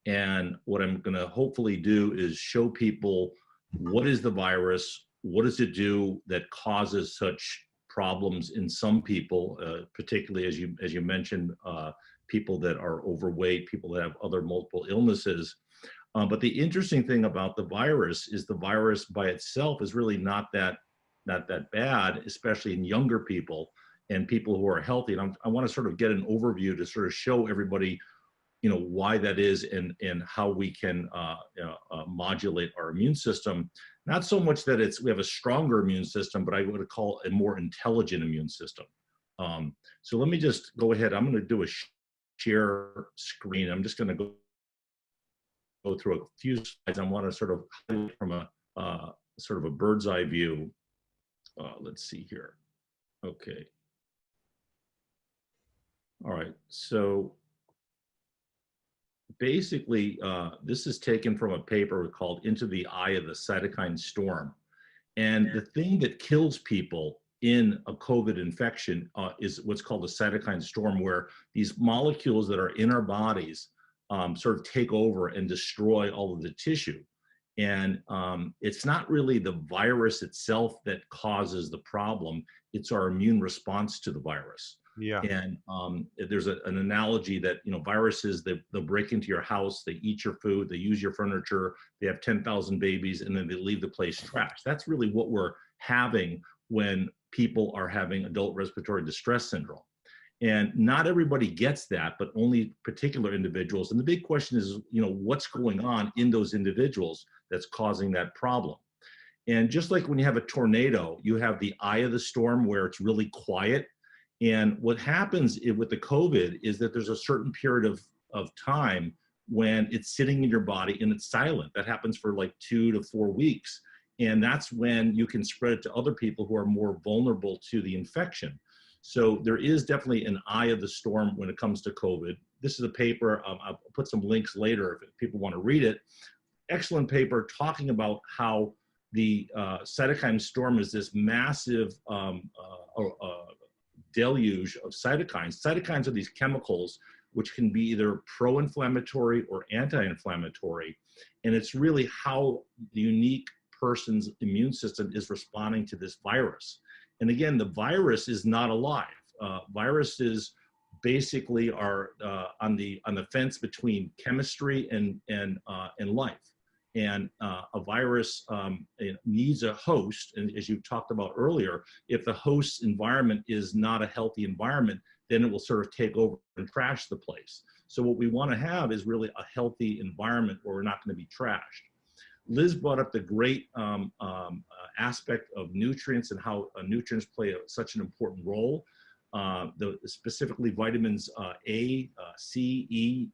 And what I'm going to hopefully do is show people what is the virus, what does it do that causes such problems in some people, particularly as you mentioned, people that are overweight, people that have other multiple illnesses. But the interesting thing about the virus is the virus by itself is really not that bad, especially in younger people and people who are healthy. And I want to sort of get an overview to sort of show everybody, why that is and how we can modulate our immune system. Not so much that we have a stronger immune system, but I would call a more intelligent immune system. So let me just go ahead. I'm going to do a share screen. I'm just going to go through a few slides. I want to sort of highlight from a sort of a bird's eye view. Let's see here. Okay. All right. So basically, this is taken from a paper called Into the Eye of the Cytokine Storm. And the thing that kills people in a COVID infection is what's called a cytokine storm, where these molecules that are in our bodies sort of take over and destroy all of the tissue. And it's not really the virus itself that causes the problem, it's our immune response to the virus. Yeah. And there's an analogy that, viruses, they'll break into your house, they eat your food, they use your furniture, they have 10,000 babies, and then they leave the place trashed. That's really what we're having when people are having adult respiratory distress syndrome. And not everybody gets that, but only particular individuals. And the big question is, what's going on in those individuals that's causing that problem? And just like when you have a tornado, you have the eye of the storm where it's really quiet. And what happens with the COVID is that there's a certain period of time when it's sitting in your body and it's silent. That happens for like 2 to 4 weeks. And that's when you can spread it to other people who are more vulnerable to the infection. So there is definitely an eye of the storm when it comes to COVID. This is a paper, I'll put some links later if people want to read it. Excellent paper talking about how the cytokine storm is this massive deluge of cytokines. Cytokines are these chemicals which can be either pro-inflammatory or anti-inflammatory. And it's really how the unique person's immune system is responding to this virus. And again, the virus is not alive. Viruses basically are on the fence between chemistry and life. And a virus needs a host. And as you talked about earlier, if the host's environment is not a healthy environment, then it will sort of take over and trash the place. So what we want to have is really a healthy environment where we're not going to be trashed. Liz brought up the great aspect of nutrients and how nutrients play such an important role. Specifically vitamins A, C, E,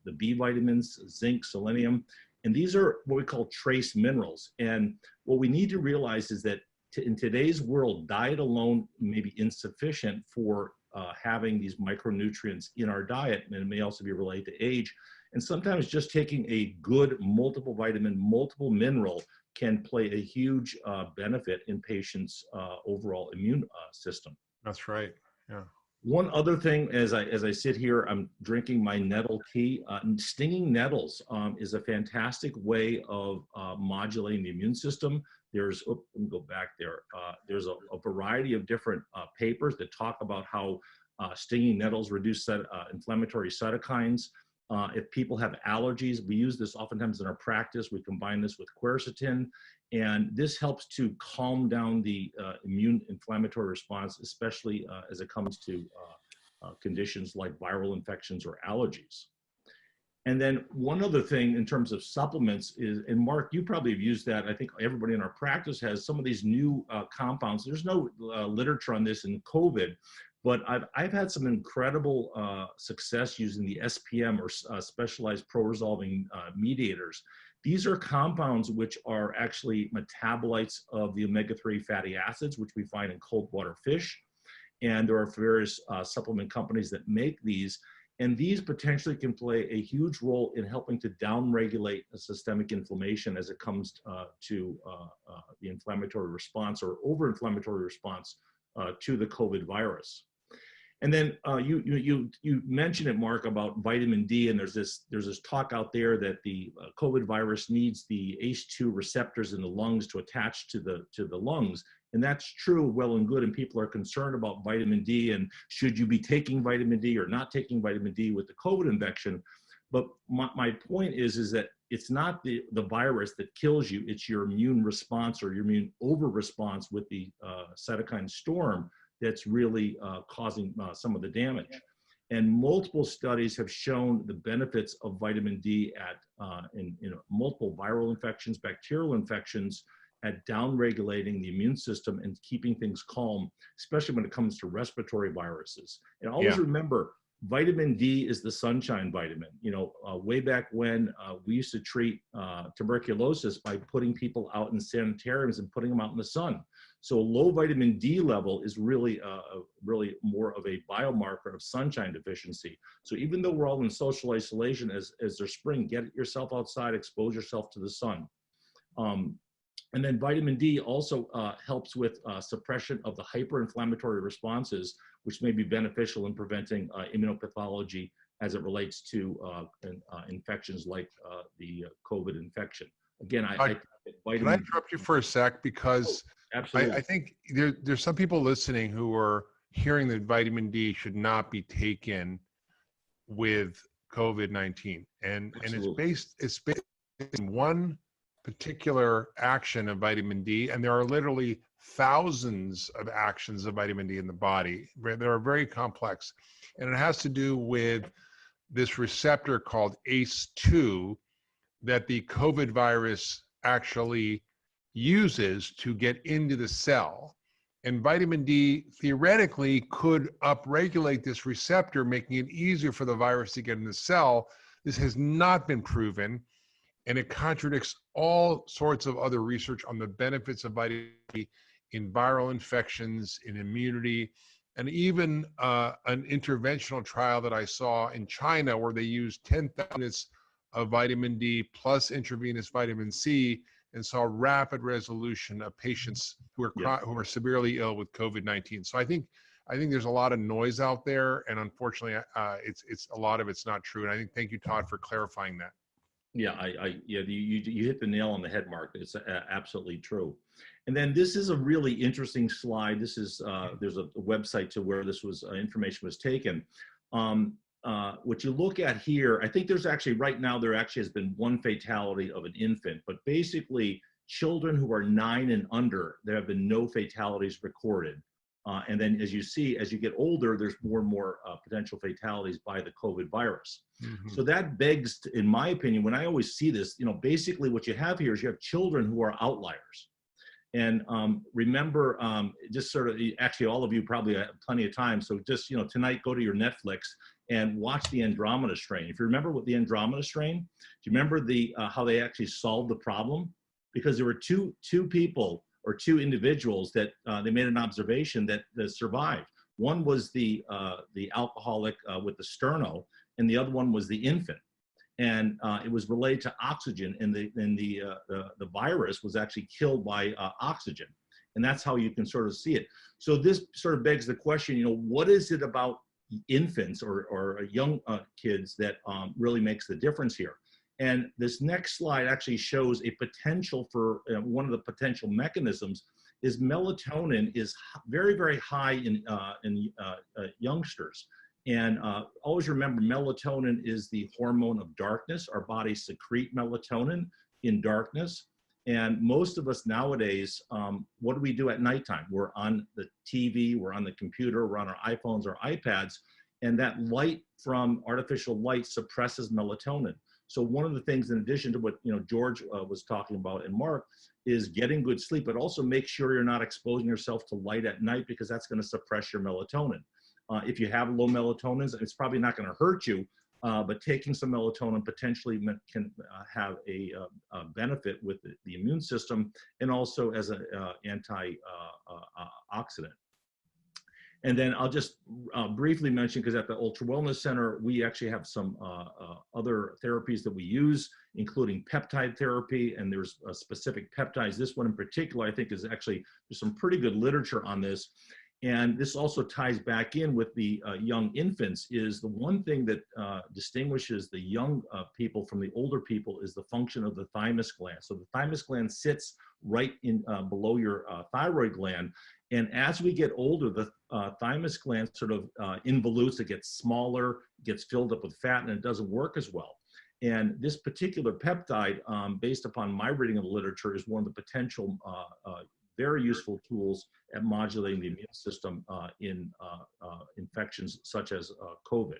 the B vitamins, zinc, selenium, and these are what we call trace minerals. And what we need to realize is that in today's world, diet alone may be insufficient for having these micronutrients in our diet, and it may also be related to age. And sometimes just taking a good multiple vitamin, multiple mineral can play a huge benefit in patients' overall immune system. That's right. Yeah. One other thing, as I sit here, I'm drinking my nettle tea. Stinging nettles is a fantastic way of modulating the immune system. There's, let me go back there. There's a variety of different papers that talk about how stinging nettles reduce inflammatory cytokines. If people have allergies, we use this oftentimes in our practice. We combine this with quercetin, and this helps to calm down the immune inflammatory response, especially as it comes to conditions like viral infections or allergies. And then one other thing in terms of supplements is, and Mark, you probably have used that. I think everybody in our practice has some of these new compounds. There's no literature on this in COVID, but I've had some incredible success using the SPM or specialized pro-resolving mediators. These are compounds which are actually metabolites of the omega-3 fatty acids, which we find in cold water fish. And there are various supplement companies that make these. And these potentially can play a huge role in helping to downregulate a systemic inflammation as it comes to the inflammatory response or over-inflammatory response to the COVID virus. And then you mentioned it, Mark, about vitamin D, and there's this talk out there that the COVID virus needs the ACE2 receptors in the lungs to attach to the lungs, and that's true, well and good. And people are concerned about vitamin D and should you be taking vitamin D or not taking vitamin D with the COVID infection. But my point is that it's not the virus that kills you; it's your immune response or your immune over response with the cytokine storm that's really causing some of the damage. And multiple studies have shown the benefits of vitamin D in multiple viral infections, bacterial infections, at downregulating the immune system and keeping things calm, especially when it comes to respiratory viruses. And always remember, vitamin D is the sunshine vitamin. Way back when we used to treat tuberculosis by putting people out in sanitariums and putting them out in the sun. So a low vitamin D level is really more of a biomarker of sunshine deficiency. So even though we're all in social isolation as there's spring, get yourself outside, expose yourself to the sun. And then vitamin D also helps with suppression of the hyperinflammatory responses, which may be beneficial in preventing immunopathology as it relates to infections like the COVID infection. Again, can I interrupt you for a sec? Because I think there's some people listening who are hearing that vitamin D should not be taken with COVID-19, and it's based in one particular action of vitamin D, and there are literally thousands of actions of vitamin D in the body. They are very complex. And it has to do with this receptor called ACE2 that the COVID virus actually uses to get into the cell. And vitamin D theoretically could upregulate this receptor, making it easier for the virus to get in the cell. This has not been proven, and it contradicts all sorts of other research on the benefits of vitamin D in viral infections, in immunity, and even an interventional trial that I saw in China where they used 10,000 units of vitamin D plus intravenous vitamin C and saw rapid resolution of patients who are severely ill with COVID-19. So I think there's a lot of noise out there, and unfortunately, it's a lot of it's not true. And I think thank you, Todd, for clarifying that. Yeah, you hit the nail on the head, Mark. It's absolutely true. And then this is a really interesting slide. This is there's a website to where this was information was taken. What you look at here, I think there's actually right now there actually has been one fatality of an infant, but basically children who are 9 and under, there have been no fatalities recorded. And then as you see, as you get older, there's more and more potential fatalities by the COVID virus. Mm-hmm. So that begs, in my opinion, when I always see this, basically what you have here is you have children who are outliers. And remember, just sort of, actually all of you probably have plenty of time. So just, tonight, go to your Netflix and watch the Andromeda strain. If you remember what the Andromeda strain, do you remember how they actually solved the problem? Because there were two people or two individuals that they made an observation that survived. One was the alcoholic with the sterno, and the other one was the infant. And it was related to oxygen, and the virus was actually killed by oxygen. And that's how you can sort of see it. So this sort of begs the question, what is it about infants or young kids that really makes the difference here? And this next slide actually shows a potential for one of the potential mechanisms is melatonin is very, very high in youngsters. And always remember, melatonin is the hormone of darkness. Our bodies secrete melatonin in darkness. And most of us nowadays, what do we do at nighttime? We're on the TV, we're on the computer, we're on our iPhones or iPads, and that light from artificial light suppresses melatonin. So one of the things, in addition to what George was talking about and Mark, is getting good sleep, but also make sure you're not exposing yourself to light at night because that's going to suppress your melatonin. If you have low melatonin, it's probably not going to hurt you, but taking some melatonin potentially can have a benefit with the immune system and also as an antioxidant. And then I'll just briefly mention, because at the Ultra Wellness Center, we actually have some other therapies that we use, including peptide therapy, and there's specific peptides. This one in particular, I think, is actually, there's some pretty good literature on this. And this also ties back in with the young infants, is the one thing that distinguishes the young people from the older people is the function of the thymus gland. So the thymus gland sits right in below your thyroid gland. And as we get older, the thymus gland sort of involutes, it gets smaller, gets filled up with fat, and it doesn't work as well. And this particular peptide, based upon my reading of the literature, is one of the potential very useful tools at modulating the immune system in infections such as COVID.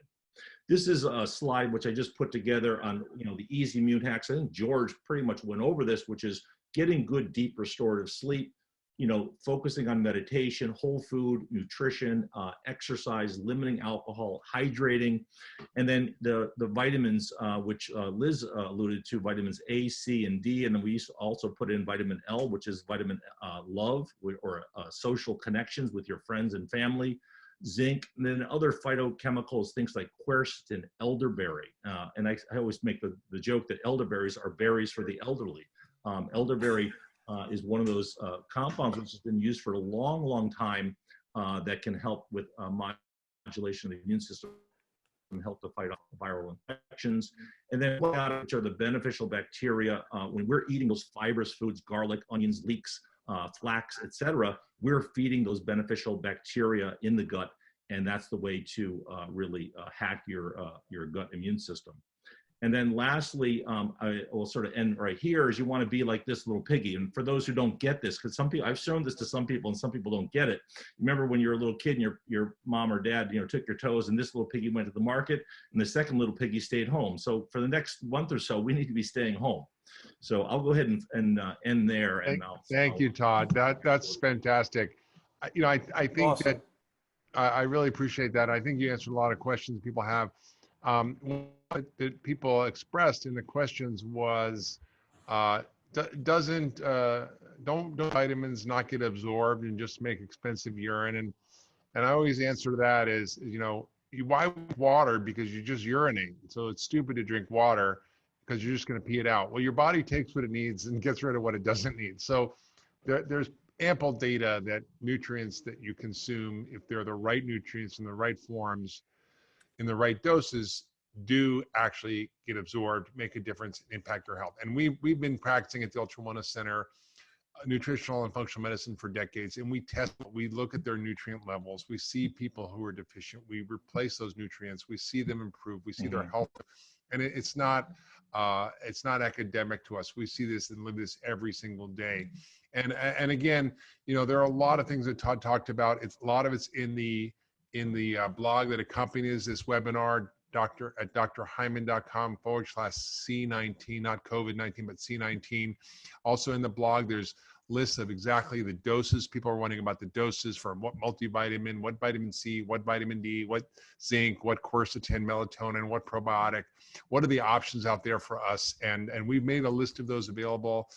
This is a slide which I just put together on the easy immune hacks. I think George pretty much went over this, which is getting good, deep restorative sleep, focusing on meditation, whole food, nutrition, exercise, limiting alcohol, hydrating, and then the vitamins, which Liz alluded to, vitamins A, C, and D, and then we used to also put in vitamin L, which is vitamin love, or social connections with your friends and family, zinc, and then other phytochemicals, things like quercetin, elderberry, and I always make the joke that elderberries are berries for the elderly. Elderberry is one of those compounds which has been used for a long, long time that can help with modulation of the immune system and help to fight off viral infections. And then which are the beneficial bacteria. When we're eating those fibrous foods, garlic, onions, leeks, flax, etc., we're feeding those beneficial bacteria in the gut, and that's the way to really hack your gut immune system. And then lastly, I will sort of end right here, is you want to be like this little piggy. And for those who don't get this, because some people, I've shown this to some people and some people don't get it. Remember when you were a little kid and your mom or dad, took your toes, and this little piggy went to the market and the second little piggy stayed home. So for the next month or so, we need to be staying home. So I'll go ahead and end there. And Thank you, Todd. That's fantastic. I think Awesome. that I really appreciate that. I think you answered a lot of questions people have. What that people expressed in the questions was, don't vitamins not get absorbed and just make expensive urine? And I always answer to that is, why water? Because you just urinate. So it's stupid to drink water because you're just going to pee it out. Well, your body takes what it needs and gets rid of what it doesn't need. So there's ample data that nutrients that you consume, if they're the right nutrients in the right forms, in the right doses, do actually get absorbed, make a difference, and impact your health. And we've been practicing at the Ultra Wellness Center nutritional and functional medicine for decades, and we look at their nutrient levels. We see people who are deficient, we replace those nutrients, we see them improve, we see their health. And it's not academic to us. We see this and live this every single day. And again, there are a lot of things that Todd talked about. A lot of it's in the blog that accompanies this webinar, at drhyman.com/C19, not COVID-19, but C19. Also in the blog, there's lists of exactly the doses. People are wondering about the doses for what multivitamin, what vitamin C, what vitamin D, what zinc, what quercetin, melatonin, what probiotic. What are the options out there for us? And we've made a list of those available.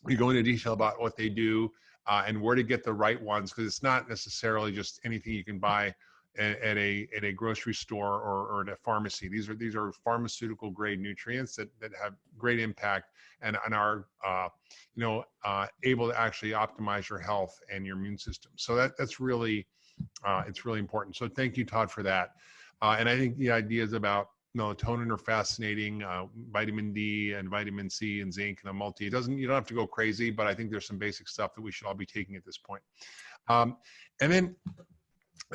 We go into detail about what they do and where to get the right ones, because it's not necessarily just anything you can buy at a grocery store or at a pharmacy. These are pharmaceutical grade nutrients that have great impact and are able to actually optimize your health and your immune system. So that's really it's really important. So thank you, Todd, for that. And I think the ideas about melatonin are fascinating. Vitamin D and vitamin C and zinc and a multi. You don't have to go crazy, but I think there's some basic stuff that we should all be taking at this point. And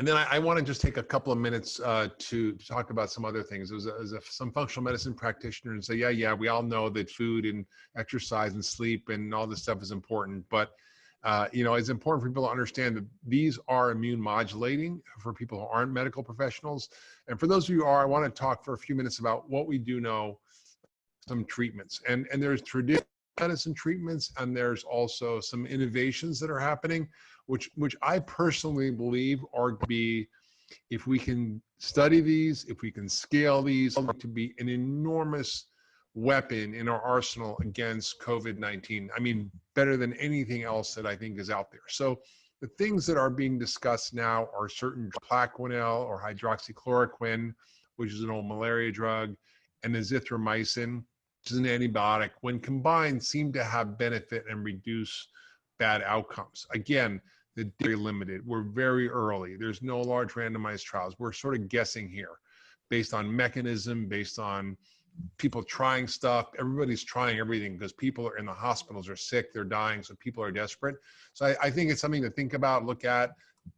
then I want to just take a couple of minutes to talk about some other things. Some functional medicine practitioners say, yeah, we all know that food and exercise and sleep and all this stuff is important, but it's important for people to understand that these are immune modulating for people who aren't medical professionals. And for those of you who are, I want to talk for a few minutes about what we do know, some treatments. And there's traditional medicine treatments, and there's also some innovations that are happening, which I personally believe are to be, if we can study these, if we can scale these, to be an enormous weapon in our arsenal against COVID-19. I mean, better than anything else that I think is out there. So the things that are being discussed now are certain Plaquenil or hydroxychloroquine, which is an old malaria drug, and azithromycin, which is an antibiotic, when combined, seem to have benefit and reduce bad outcomes. Again, they're very limited. We're very early. There's no large randomized trials. We're sort of guessing here based on mechanism, based on people trying stuff. Everybody's trying everything because people are in the hospitals, are sick, they're dying, so people are desperate. So I think it's something to think about, look at.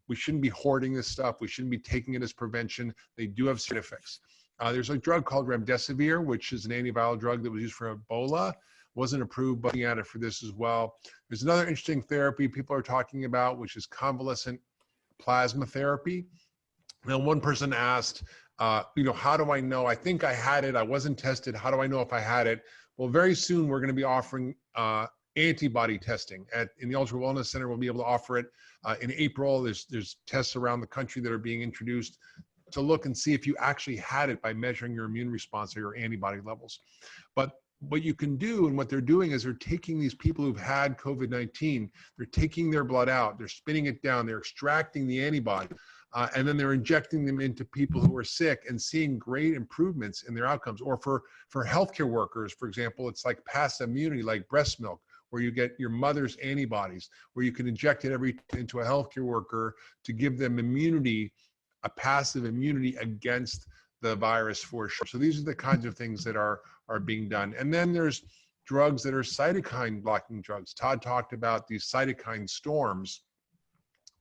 We shouldn't be hoarding this stuff. We shouldn't be taking it as prevention. They do have side effects. There's a drug called remdesivir, which is an antiviral drug that was used for Ebola. Wasn't approved, but looking at it for this as well. There's another interesting therapy people are talking about, which is convalescent plasma therapy. Now, one person asked, how do I know? I think I had it. I wasn't tested. How do I know if I had it? Well, very soon we're going to be offering antibody testing in the Ultra Wellness Center. We'll be able to offer it in April. There's tests around the country that are being introduced to look and see if you actually had it by measuring your immune response or your antibody levels. But what you can do, and what they're doing, is they're taking these people who've had COVID-19, they're taking their blood out, they're spinning it down, they're extracting the antibody, and then they're injecting them into people who are sick and seeing great improvements in their outcomes. Or for healthcare workers, for example, it's like passive immunity, like breast milk, where you get your mother's antibodies, where you can inject it into a healthcare worker to give them immunity, a passive immunity against the virus for sure. So these are the kinds of things that are being done. And then there's drugs that are cytokine blocking drugs. Todd talked about these cytokine storms,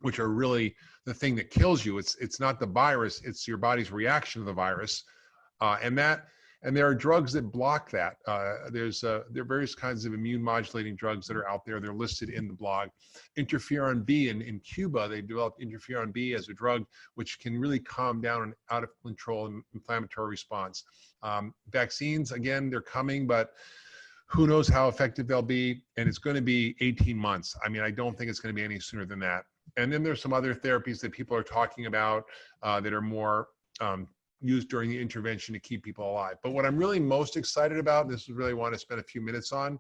which are really the thing that kills you. It's not the virus, it's your body's reaction to the virus. And that And there are drugs that block that. There are various kinds of immune modulating drugs that are out there. They're listed in the blog. Interferon B in Cuba, they developed interferon B as a drug which can really calm down an out of control inflammatory response. Vaccines, again, they're coming, but who knows how effective they'll be, and it's going to be 18 months. I mean, I don't think it's going to be any sooner than that. And then there's some other therapies that people are talking about that are more used during the intervention to keep people alive. But what I'm really most excited about, and this is really want to spend a few minutes on,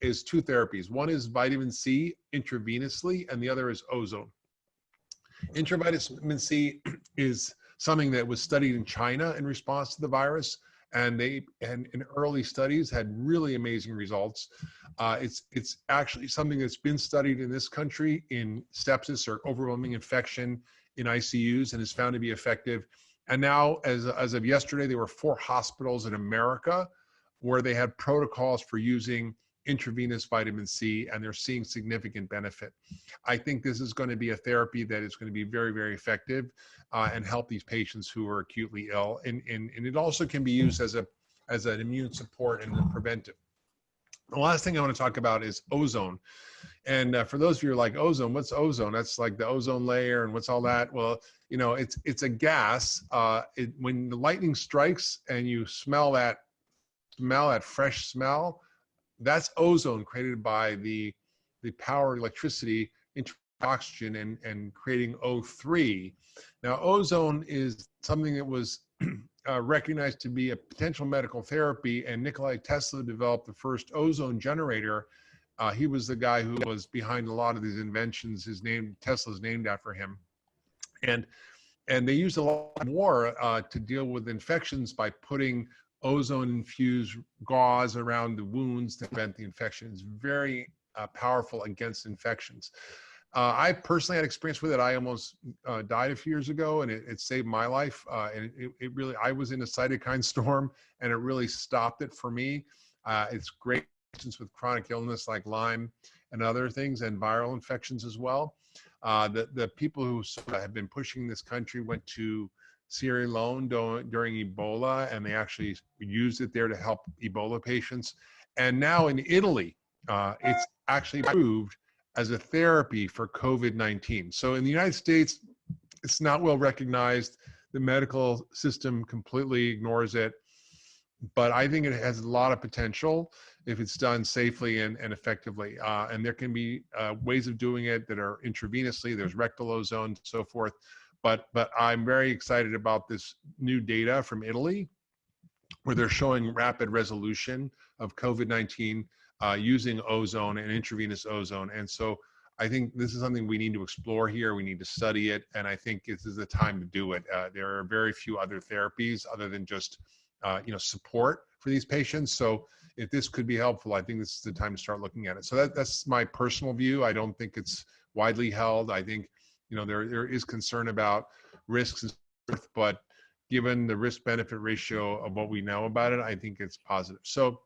is two therapies. One is vitamin C intravenously, and the other is ozone. Intravitamin C is something that was studied in China in response to the virus. And in early studies had really amazing results. It's actually something that's been studied in this country in sepsis or overwhelming infection in ICUs and is found to be effective. And now, as of yesterday, there were 4 hospitals in America where they had protocols for using intravenous vitamin C, and they're seeing significant benefit. I think this is going to be a therapy that is going to be very, very effective and help these patients who are acutely ill. And it also can be used as an immune support and preventive. The last thing I want to talk about is ozone. And for those of you who are like, ozone, what's ozone? That's like the ozone layer and what's all that? Well, you know, it's a gas. When the lightning strikes and you smell that fresh smell, that's ozone created by the power of electricity into oxygen and creating O3. Now, ozone is something that was recognized to be a potential medical therapy, and Nikola Tesla developed the first ozone generator. He was the guy who was behind a lot of these inventions. Tesla's named after him. And they used a lot more to deal with infections by putting ozone-infused gauze around the wounds to prevent the infection. It's very powerful against infections. I personally had experience with it. I almost died a few years ago, and it saved my life. And it really, I was in a cytokine storm, and it really stopped it for me. It's great for patients with chronic illness like Lyme and other things, and viral infections as well. The people who have been pushing this country went to Sierra Leone during Ebola, and they actually used it there to help Ebola patients. And now in Italy, it's actually approved as a therapy for COVID-19. So in the United States, it's not well recognized. The medical system completely ignores it. But I think it has a lot of potential if it's done safely and effectively. And there can be ways of doing it that are intravenously. There's rectal ozone, so forth. But I'm very excited about this new data from Italy, where they're showing rapid resolution of COVID-19 using ozone and intravenous ozone. And so I think this is something we need to explore here. We need to study it. And I think this is the time to do it. There are very few other therapies other than just support for these patients. So if this could be helpful, I think this is the time to start looking at it. So that's my personal view. I don't think it's widely held. I think there is concern about risks and so forth, but given the risk-benefit ratio of what we know about it, I think it's positive. So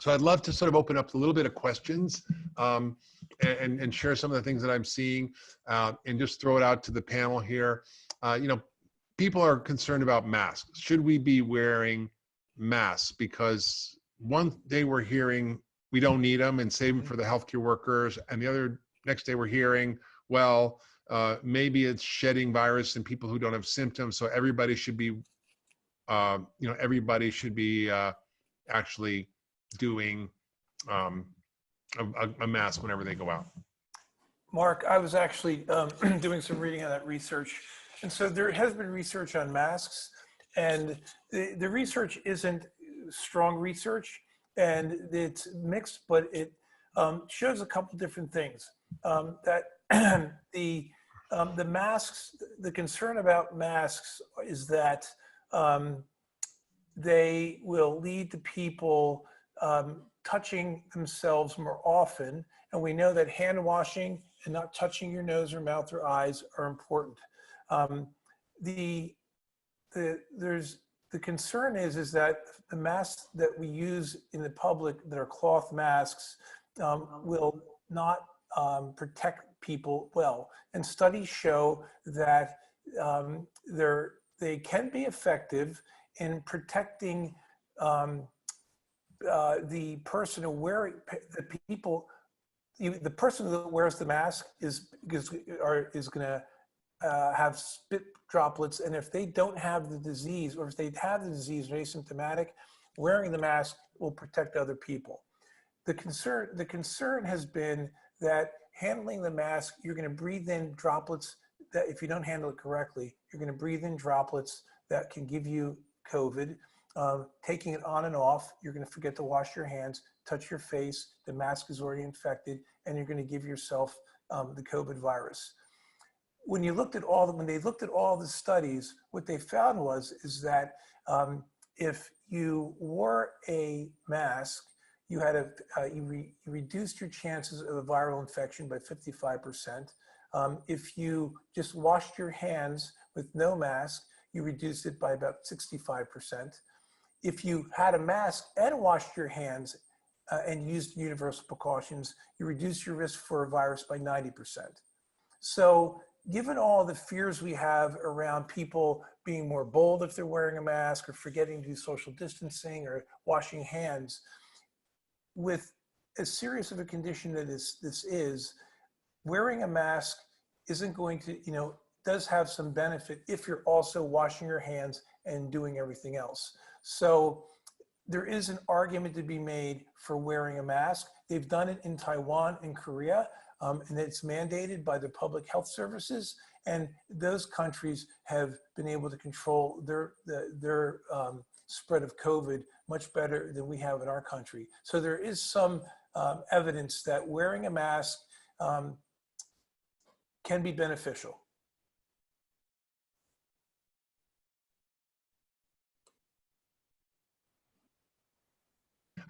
I'd love to sort of open up a little bit of questions and share some of the things that I'm seeing and just throw it out to the panel here. People are concerned about masks. Should we be wearing masks? Because one day we're hearing we don't need them and save them for the healthcare workers, and the next day we're hearing, well, maybe it's shedding virus in people who don't have symptoms, so everybody should be, actually doing a mask whenever they go out. Mark, I was actually doing some reading on that research. And so there has been research on masks, and the research isn't strong research, and it's mixed, but it shows a couple different things. That the masks, the concern about masks is that they will lead to people touching themselves more often. And we know that hand washing and not touching your nose or mouth or eyes are important. The concern is that the masks that we use in the public that are cloth masks will not protect people well. And studies show that they can be effective in protecting the person who wearing the person that wears the mask is going to have spit droplets, and if they don't have the disease, or if they have the disease and are asymptomatic, wearing the mask will protect other people. The concern has been that handling the mask, you're going to breathe in droplets that, if you don't handle it correctly, you're going to breathe in droplets that can give you COVID. Taking it on and off, you're going to forget to wash your hands, touch your face, the mask is already infected, and you're going to give yourself the COVID virus. When they looked at all the studies, what they found is that if you wore a mask, you had you reduced your chances of a viral infection by 55%. If you just washed your hands with no mask, you reduced it by about 65%. If you had a mask and washed your hands and used universal precautions, you reduce your risk for a virus by 90%. So given all the fears we have around people being more bold if they're wearing a mask, or forgetting to do social distancing, or washing hands, with as serious of a condition that this is, wearing a mask isn't going to, does have some benefit if you're also washing your hands and doing everything else. So there is an argument to be made for wearing a mask. They've done it in Taiwan and Korea, and it's mandated by the public health services. And those countries have been able to control their spread of COVID much better than we have in our country. So there is some evidence that wearing a mask can be beneficial.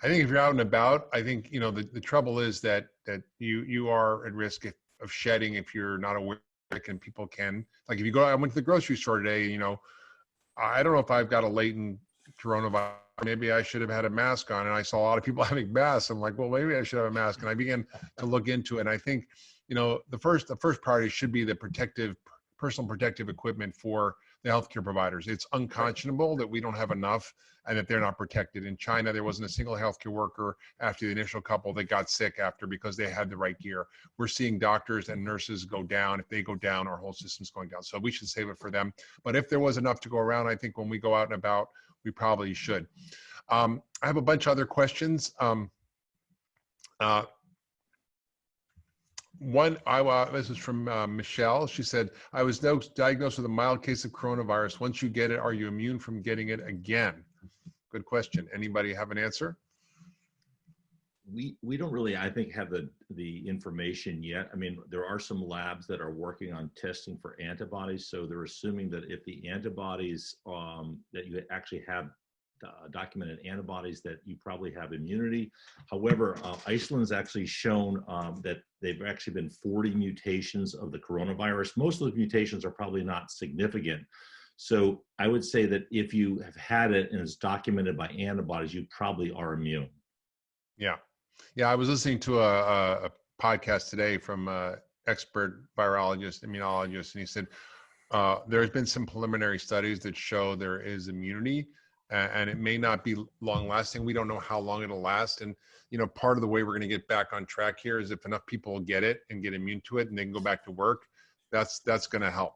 I think if you're out and about, I think, the trouble is that you are at risk of shedding if you're not aware, and people can, like, if you go, I went to the grocery store today, I don't know if I've got a latent coronavirus. Maybe I should have had a mask on, and I saw a lot of people having masks. I'm like, well, maybe I should have a mask. And I began to look into it. And I think, the first priority should be the personal protective equipment for the healthcare providers. It's unconscionable that we don't have enough and that they're not protected. In China, there wasn't a single healthcare worker after the initial couple that got sick because they had the right gear. We're seeing doctors and nurses go down. If they go down, our whole system's going down. So we should save it for them. But if there was enough to go around, I think when we go out and about, we probably should. I have a bunch of other questions. This is from Michelle. She said, I was diagnosed with a mild case of coronavirus. Once you get it, are you immune from getting it again? Good question. Anybody have an answer? We don't really, I think, have the information yet. I mean, there are some labs that are working on testing for antibodies. So they're assuming that if the antibodies, that you actually have documented antibodies, that you probably have immunity. However, Iceland's actually shown that they've actually been 40 mutations of the coronavirus. Most of the mutations are probably not significant. So I would say that if you have had it and it's documented by antibodies, you probably are immune. Yeah. I was listening to a podcast today from an expert virologist, immunologist, and he said there's been some preliminary studies that show there is immunity, and it may not be long lasting. We don't know how long it'll last. And, part of the way we're going to get back on track here is if enough people get it and get immune to it and they can go back to work, that's going to help.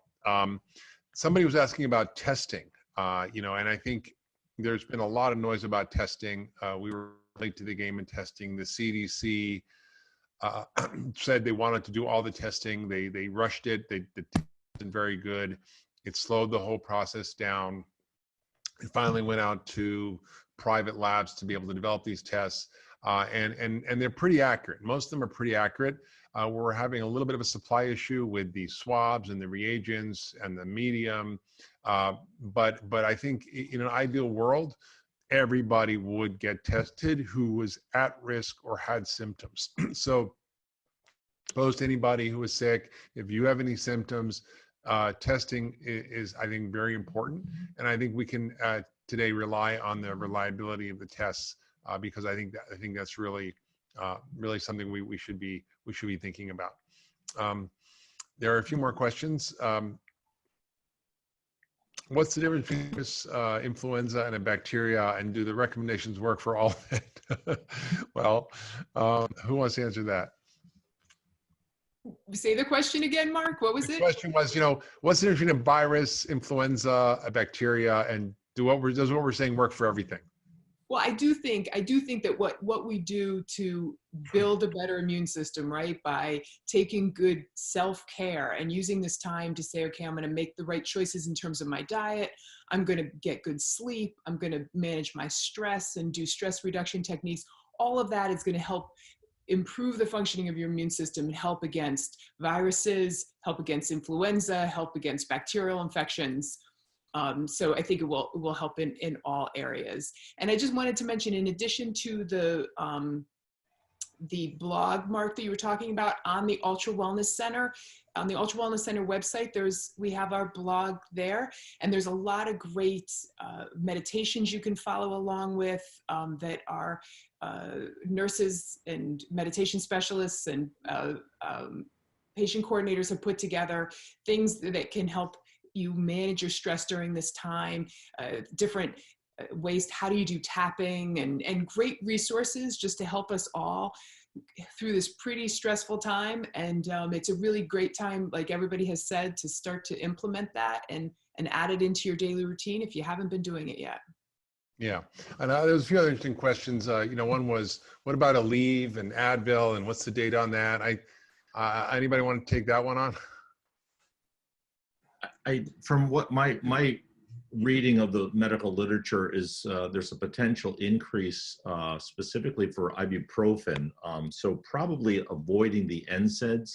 Somebody was asking about testing, and I think there's been a lot of noise about testing. We were late to the game in testing. The CDC said they wanted to do all the testing. They rushed it. The test wasn't very good. It slowed the whole process down. It finally went out to private labs to be able to develop these tests, and they're pretty accurate. Most of them are pretty accurate. We're having a little bit of a supply issue with the swabs and the reagents and the medium, but I think in an ideal world, everybody would get tested who was at risk or had symptoms. So, opposed to anybody who is sick, if you have any symptoms, testing is, I think, very important. And I think we can today rely on the reliability of the tests because I think that's really something we should be thinking about. There are a few more questions. What's the difference between this influenza and a bacteria, and do the recommendations work for all of it? Well, who wants to answer that? Say the question again, Mark. What was The it? question was, what's the difference between a virus, influenza, a bacteria, and does what we're saying work for everything? Well, I do think that what we do to build a better immune system, right, by taking good self-care and using this time to say, okay, I'm going to make the right choices in terms of my diet. I'm going to get good sleep. I'm going to manage my stress and do stress reduction techniques. All of that is going to help improve the functioning of your immune system and help against viruses, help against influenza, help against bacterial infections. So I think it will help in all areas. And I just wanted to mention, in addition to the blog, Mark, that you were talking about on the Ultra Wellness Center, on the Ultra Wellness Center website, we have our blog there, and there's a lot of great meditations you can follow along with that are nurses and meditation specialists and patient coordinators have put together, things that can help you manage your stress during this time, different ways, how do you do tapping, and great resources just to help us all through this pretty stressful time. And it's a really great time, like everybody has said, to start to implement that and add it into your daily routine if you haven't been doing it yet. Yeah, and there was a few other interesting questions. One was, what about a leave and Advil, and what's the data on that? Anybody want to take that one on? From what my reading of the medical literature is, there's a potential increase specifically for ibuprofen. So probably avoiding the NSAIDs.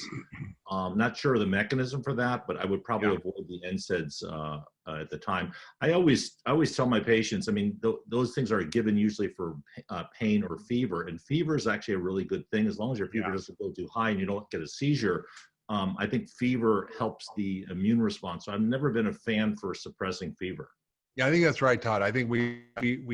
Not sure of the mechanism for that, but I would probably avoid the NSAIDs at the time. I always tell my patients, I mean, those things are given usually for pain or fever, and fever is actually a really good thing as long as your fever doesn't go too high and you don't get a seizure. I think fever helps the immune response. So I've never been a fan for suppressing fever. Yeah, I think that's right, Todd. I think we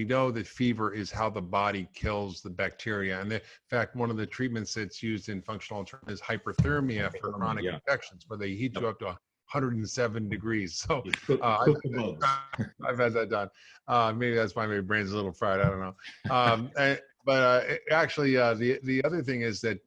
know that fever is how the body kills the bacteria. And in fact, one of the treatments that's used in functional alternatives is hyperthermia for chronic infections, where they heat you up to 107 degrees. So I've had that done. Maybe that's why my brain's a little fried. I don't know. But actually, the other thing is that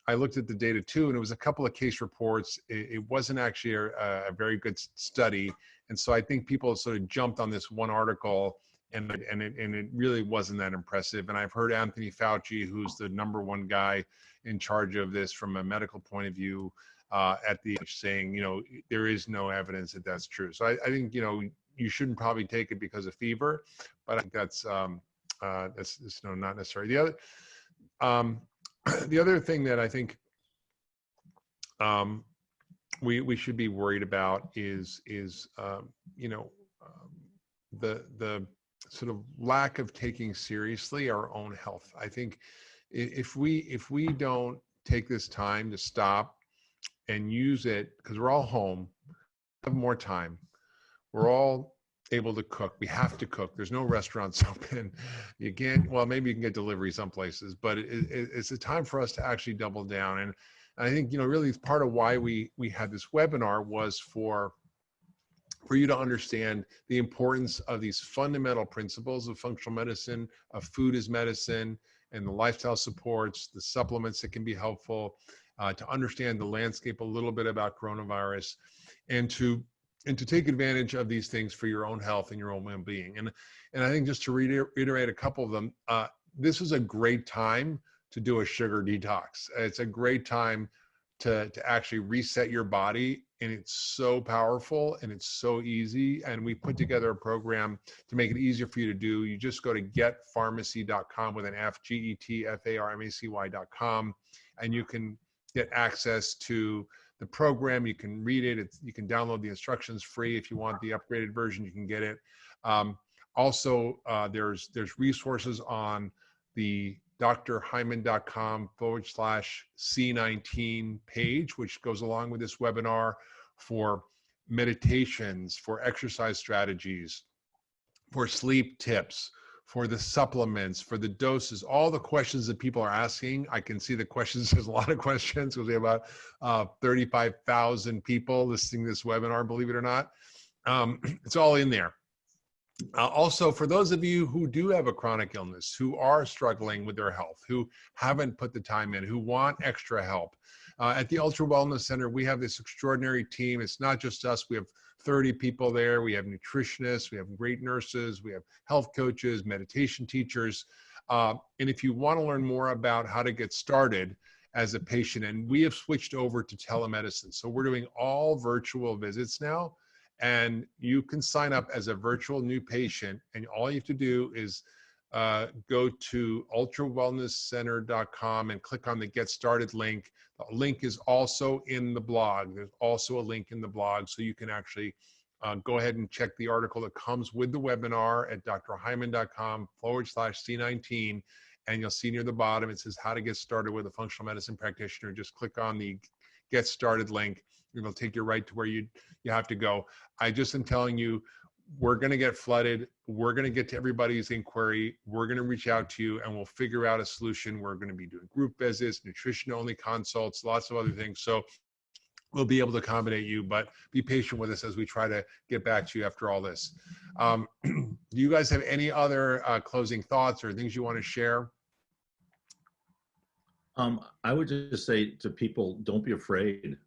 I looked at the data too, and it was a couple of case reports. It wasn't actually a very good study. And so I think people sort of jumped on this one article, and it really wasn't that impressive. And I've heard Anthony Fauci, who's the #1 guy in charge of this from a medical point of view, at the saying, there is no evidence that that's true. So I think, you shouldn't probably take it because of fever, but I think that's not necessary. The other thing that I think we should be worried about is the sort of lack of taking seriously our own health. I think if we don't take this time to stop and use it, because we're all home, have more time, we're all able to cook. We have to cook. There's no restaurants open. You can't, well, maybe you can get delivery some places, but it's a time for us to actually double down. And I think, really part of why we had this webinar was for you to understand the importance of these fundamental principles of functional medicine, of food as medicine, and the lifestyle supports, the supplements that can be helpful, to understand the landscape a little bit about coronavirus, and to take advantage of these things for your own health and your own well-being. And I think, just to reiterate a couple of them, this is a great time to do a sugar detox. It's a great time to actually reset your body, and it's so powerful and it's so easy. And we put together a program to make it easier for you to do. You just go to getpharmacy.com with an F, GETPharmacy.com, and you can get access to the program. You can read it. You can download the instructions free. If you want the upgraded version, you can get it. Also, there's resources on the drhyman.com/C19 page, which goes along with this webinar, for meditations, for exercise strategies, for sleep tips, for the supplements, for the doses, all the questions that people are asking. I can see the questions. There's a lot of questions because we have about 35,000 people listening to this webinar, believe it or not. It's all in there. Also, for those of you who do have a chronic illness, who are struggling with their health, who haven't put the time in, who want extra help, at the Ultra Wellness Center, we have this extraordinary team. It's not just us. We have 30 people there. We have nutritionists. We have great nurses. We have health coaches, meditation teachers. And if you want to learn more about how to get started as a patient, and we have switched over to telemedicine. So we're doing all virtual visits now. And you can sign up as a virtual new patient, and all you have to do is go to ultrawellnesscenter.com and click on the Get Started link. The link is also in the blog. There's also a link in the blog, so you can actually go ahead and check the article that comes with the webinar at drhyman.com/C19, and you'll see near the bottom, it says how to get started with a functional medicine practitioner. Just click on the Get Started link. It'll take you right to where you have to go. I just am telling you, we're going to get flooded. We're going to get to everybody's inquiry. We're going to reach out to you, and we'll figure out a solution. We're going to be doing group visits, nutrition-only consults, lots of other things. So we'll be able to accommodate you, but be patient with us as we try to get back to you after all this. Do you guys have any other closing thoughts or things you want to share? I would just say to people, don't be afraid.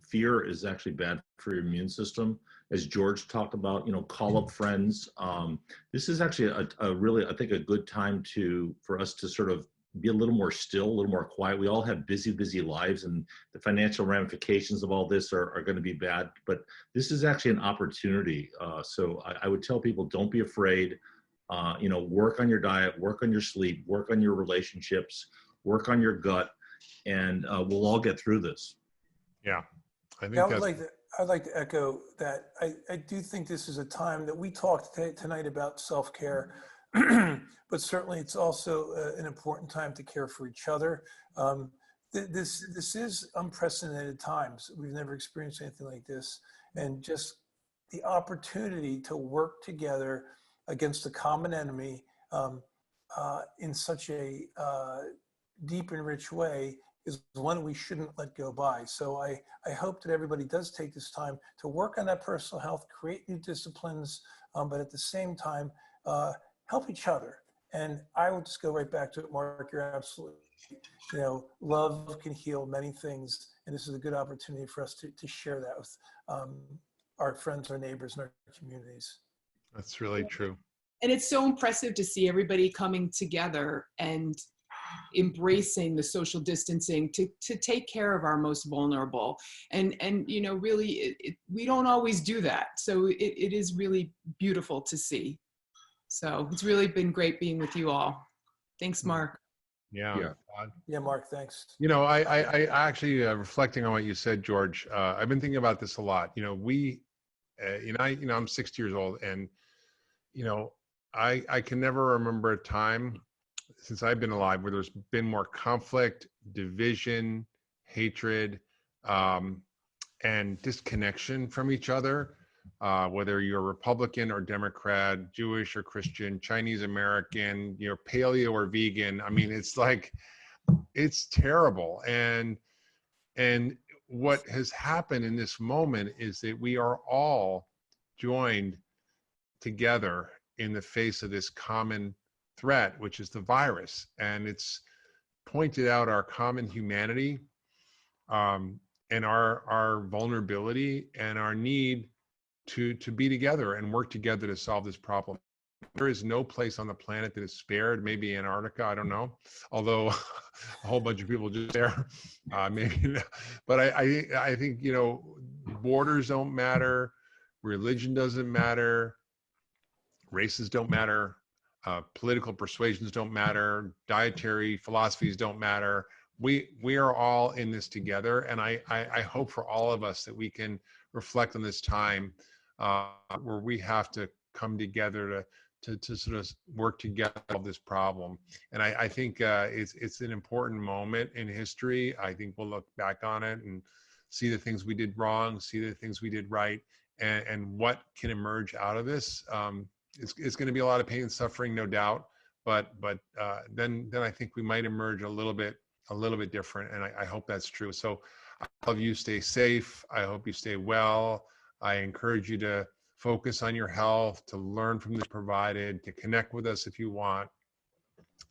Fear is actually bad for your immune system. As George talked about, call up friends. This is actually a really, I think, a good time for us to sort of be a little more still, a little more quiet. We all have busy lives, and the financial ramifications of all this are going to be bad, but this is actually an opportunity. So I would tell people, don't be afraid. Work on your diet, work on your sleep, work on your relationships, work on your gut, and we'll all get through this. Yeah, I think I'd like to echo that. I do think this is a time that we talked tonight about self-care, but certainly it's also an important time to care for each other. This is unprecedented times. We've never experienced anything like this, and just the opportunity to work together against a common enemy in such a deep and rich way is one we shouldn't let go by. So I hope that everybody does take this time to work on that personal health, create new disciplines, but at the same time, help each other. And I would just go right back to it, Mark. You're absolutely, love can heal many things. And this is a good opportunity for us to share that with our friends, our neighbors, and our communities. that's really true. And it's so impressive to see everybody coming together and embracing the social distancing to take care of our most vulnerable. And really, we don't always do that. So it is really beautiful to see. So it's really been great being with you all. Thanks, Mark. Yeah. Yeah, Mark, thanks. I actually, reflecting on what you said, George, I've been thinking about this a lot. I'm 60 years old, and, I can never remember a time since I've been alive where there's been more conflict, division, hatred, and disconnection from each other, whether you're Republican or Democrat, Jewish or Christian, Chinese American, paleo or vegan. I mean, it's terrible. And what has happened in this moment is that we are all joined together in the face of this common threat, which is the virus. And it's pointed out our common humanity, and our vulnerability and our need to be together and work together to solve this problem. There is no place on the planet that is spared. Maybe Antarctica, I don't know. Although a whole bunch of people just there, maybe. But I think borders don't matter, religion doesn't matter, races don't matter, political persuasions don't matter, dietary philosophies don't matter. We are all in this together, and I hope for all of us that we can reflect on this time where we have to come together to sort of work together to solve this problem. And I think it's an important moment in history. I think we'll look back on it and see the things we did wrong, see the things we did right, and what can emerge out of this. It's going to be a lot of pain and suffering, no doubt, but then I think we might emerge a little bit different, and I hope that's true. So I hope you stay safe. I hope you stay well. I encourage you to focus on your health, to learn from this provided, to connect with us if you want,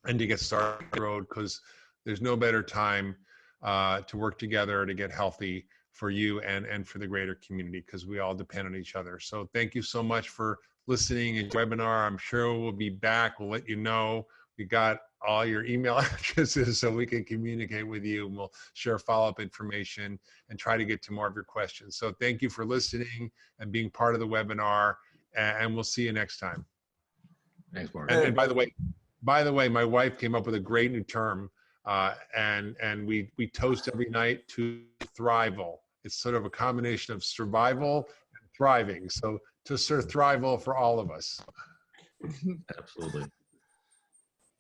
and to get started on the road, because there's no better time to work together to get healthy for you and for the greater community, because we all depend on each other. So thank you so much for listening in the webinar. I'm sure we'll be back. We'll let you know. We got all your email addresses so we can communicate with you, and we'll share follow-up information and try to get to more of your questions. So thank you for listening and being part of the webinar, and we'll see you next time. Thanks, Mark. And by the way, my wife came up with a great new term, and we toast every night to thrival. It's sort of a combination of survival and thriving. So to Sir Thrival for all of us. Absolutely.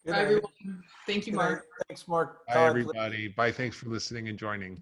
Good Bye, night. everyone. Thank you, Good night. Mark. Thanks, Mark. Bye, Todd, everybody. Bye. Thanks for listening and joining.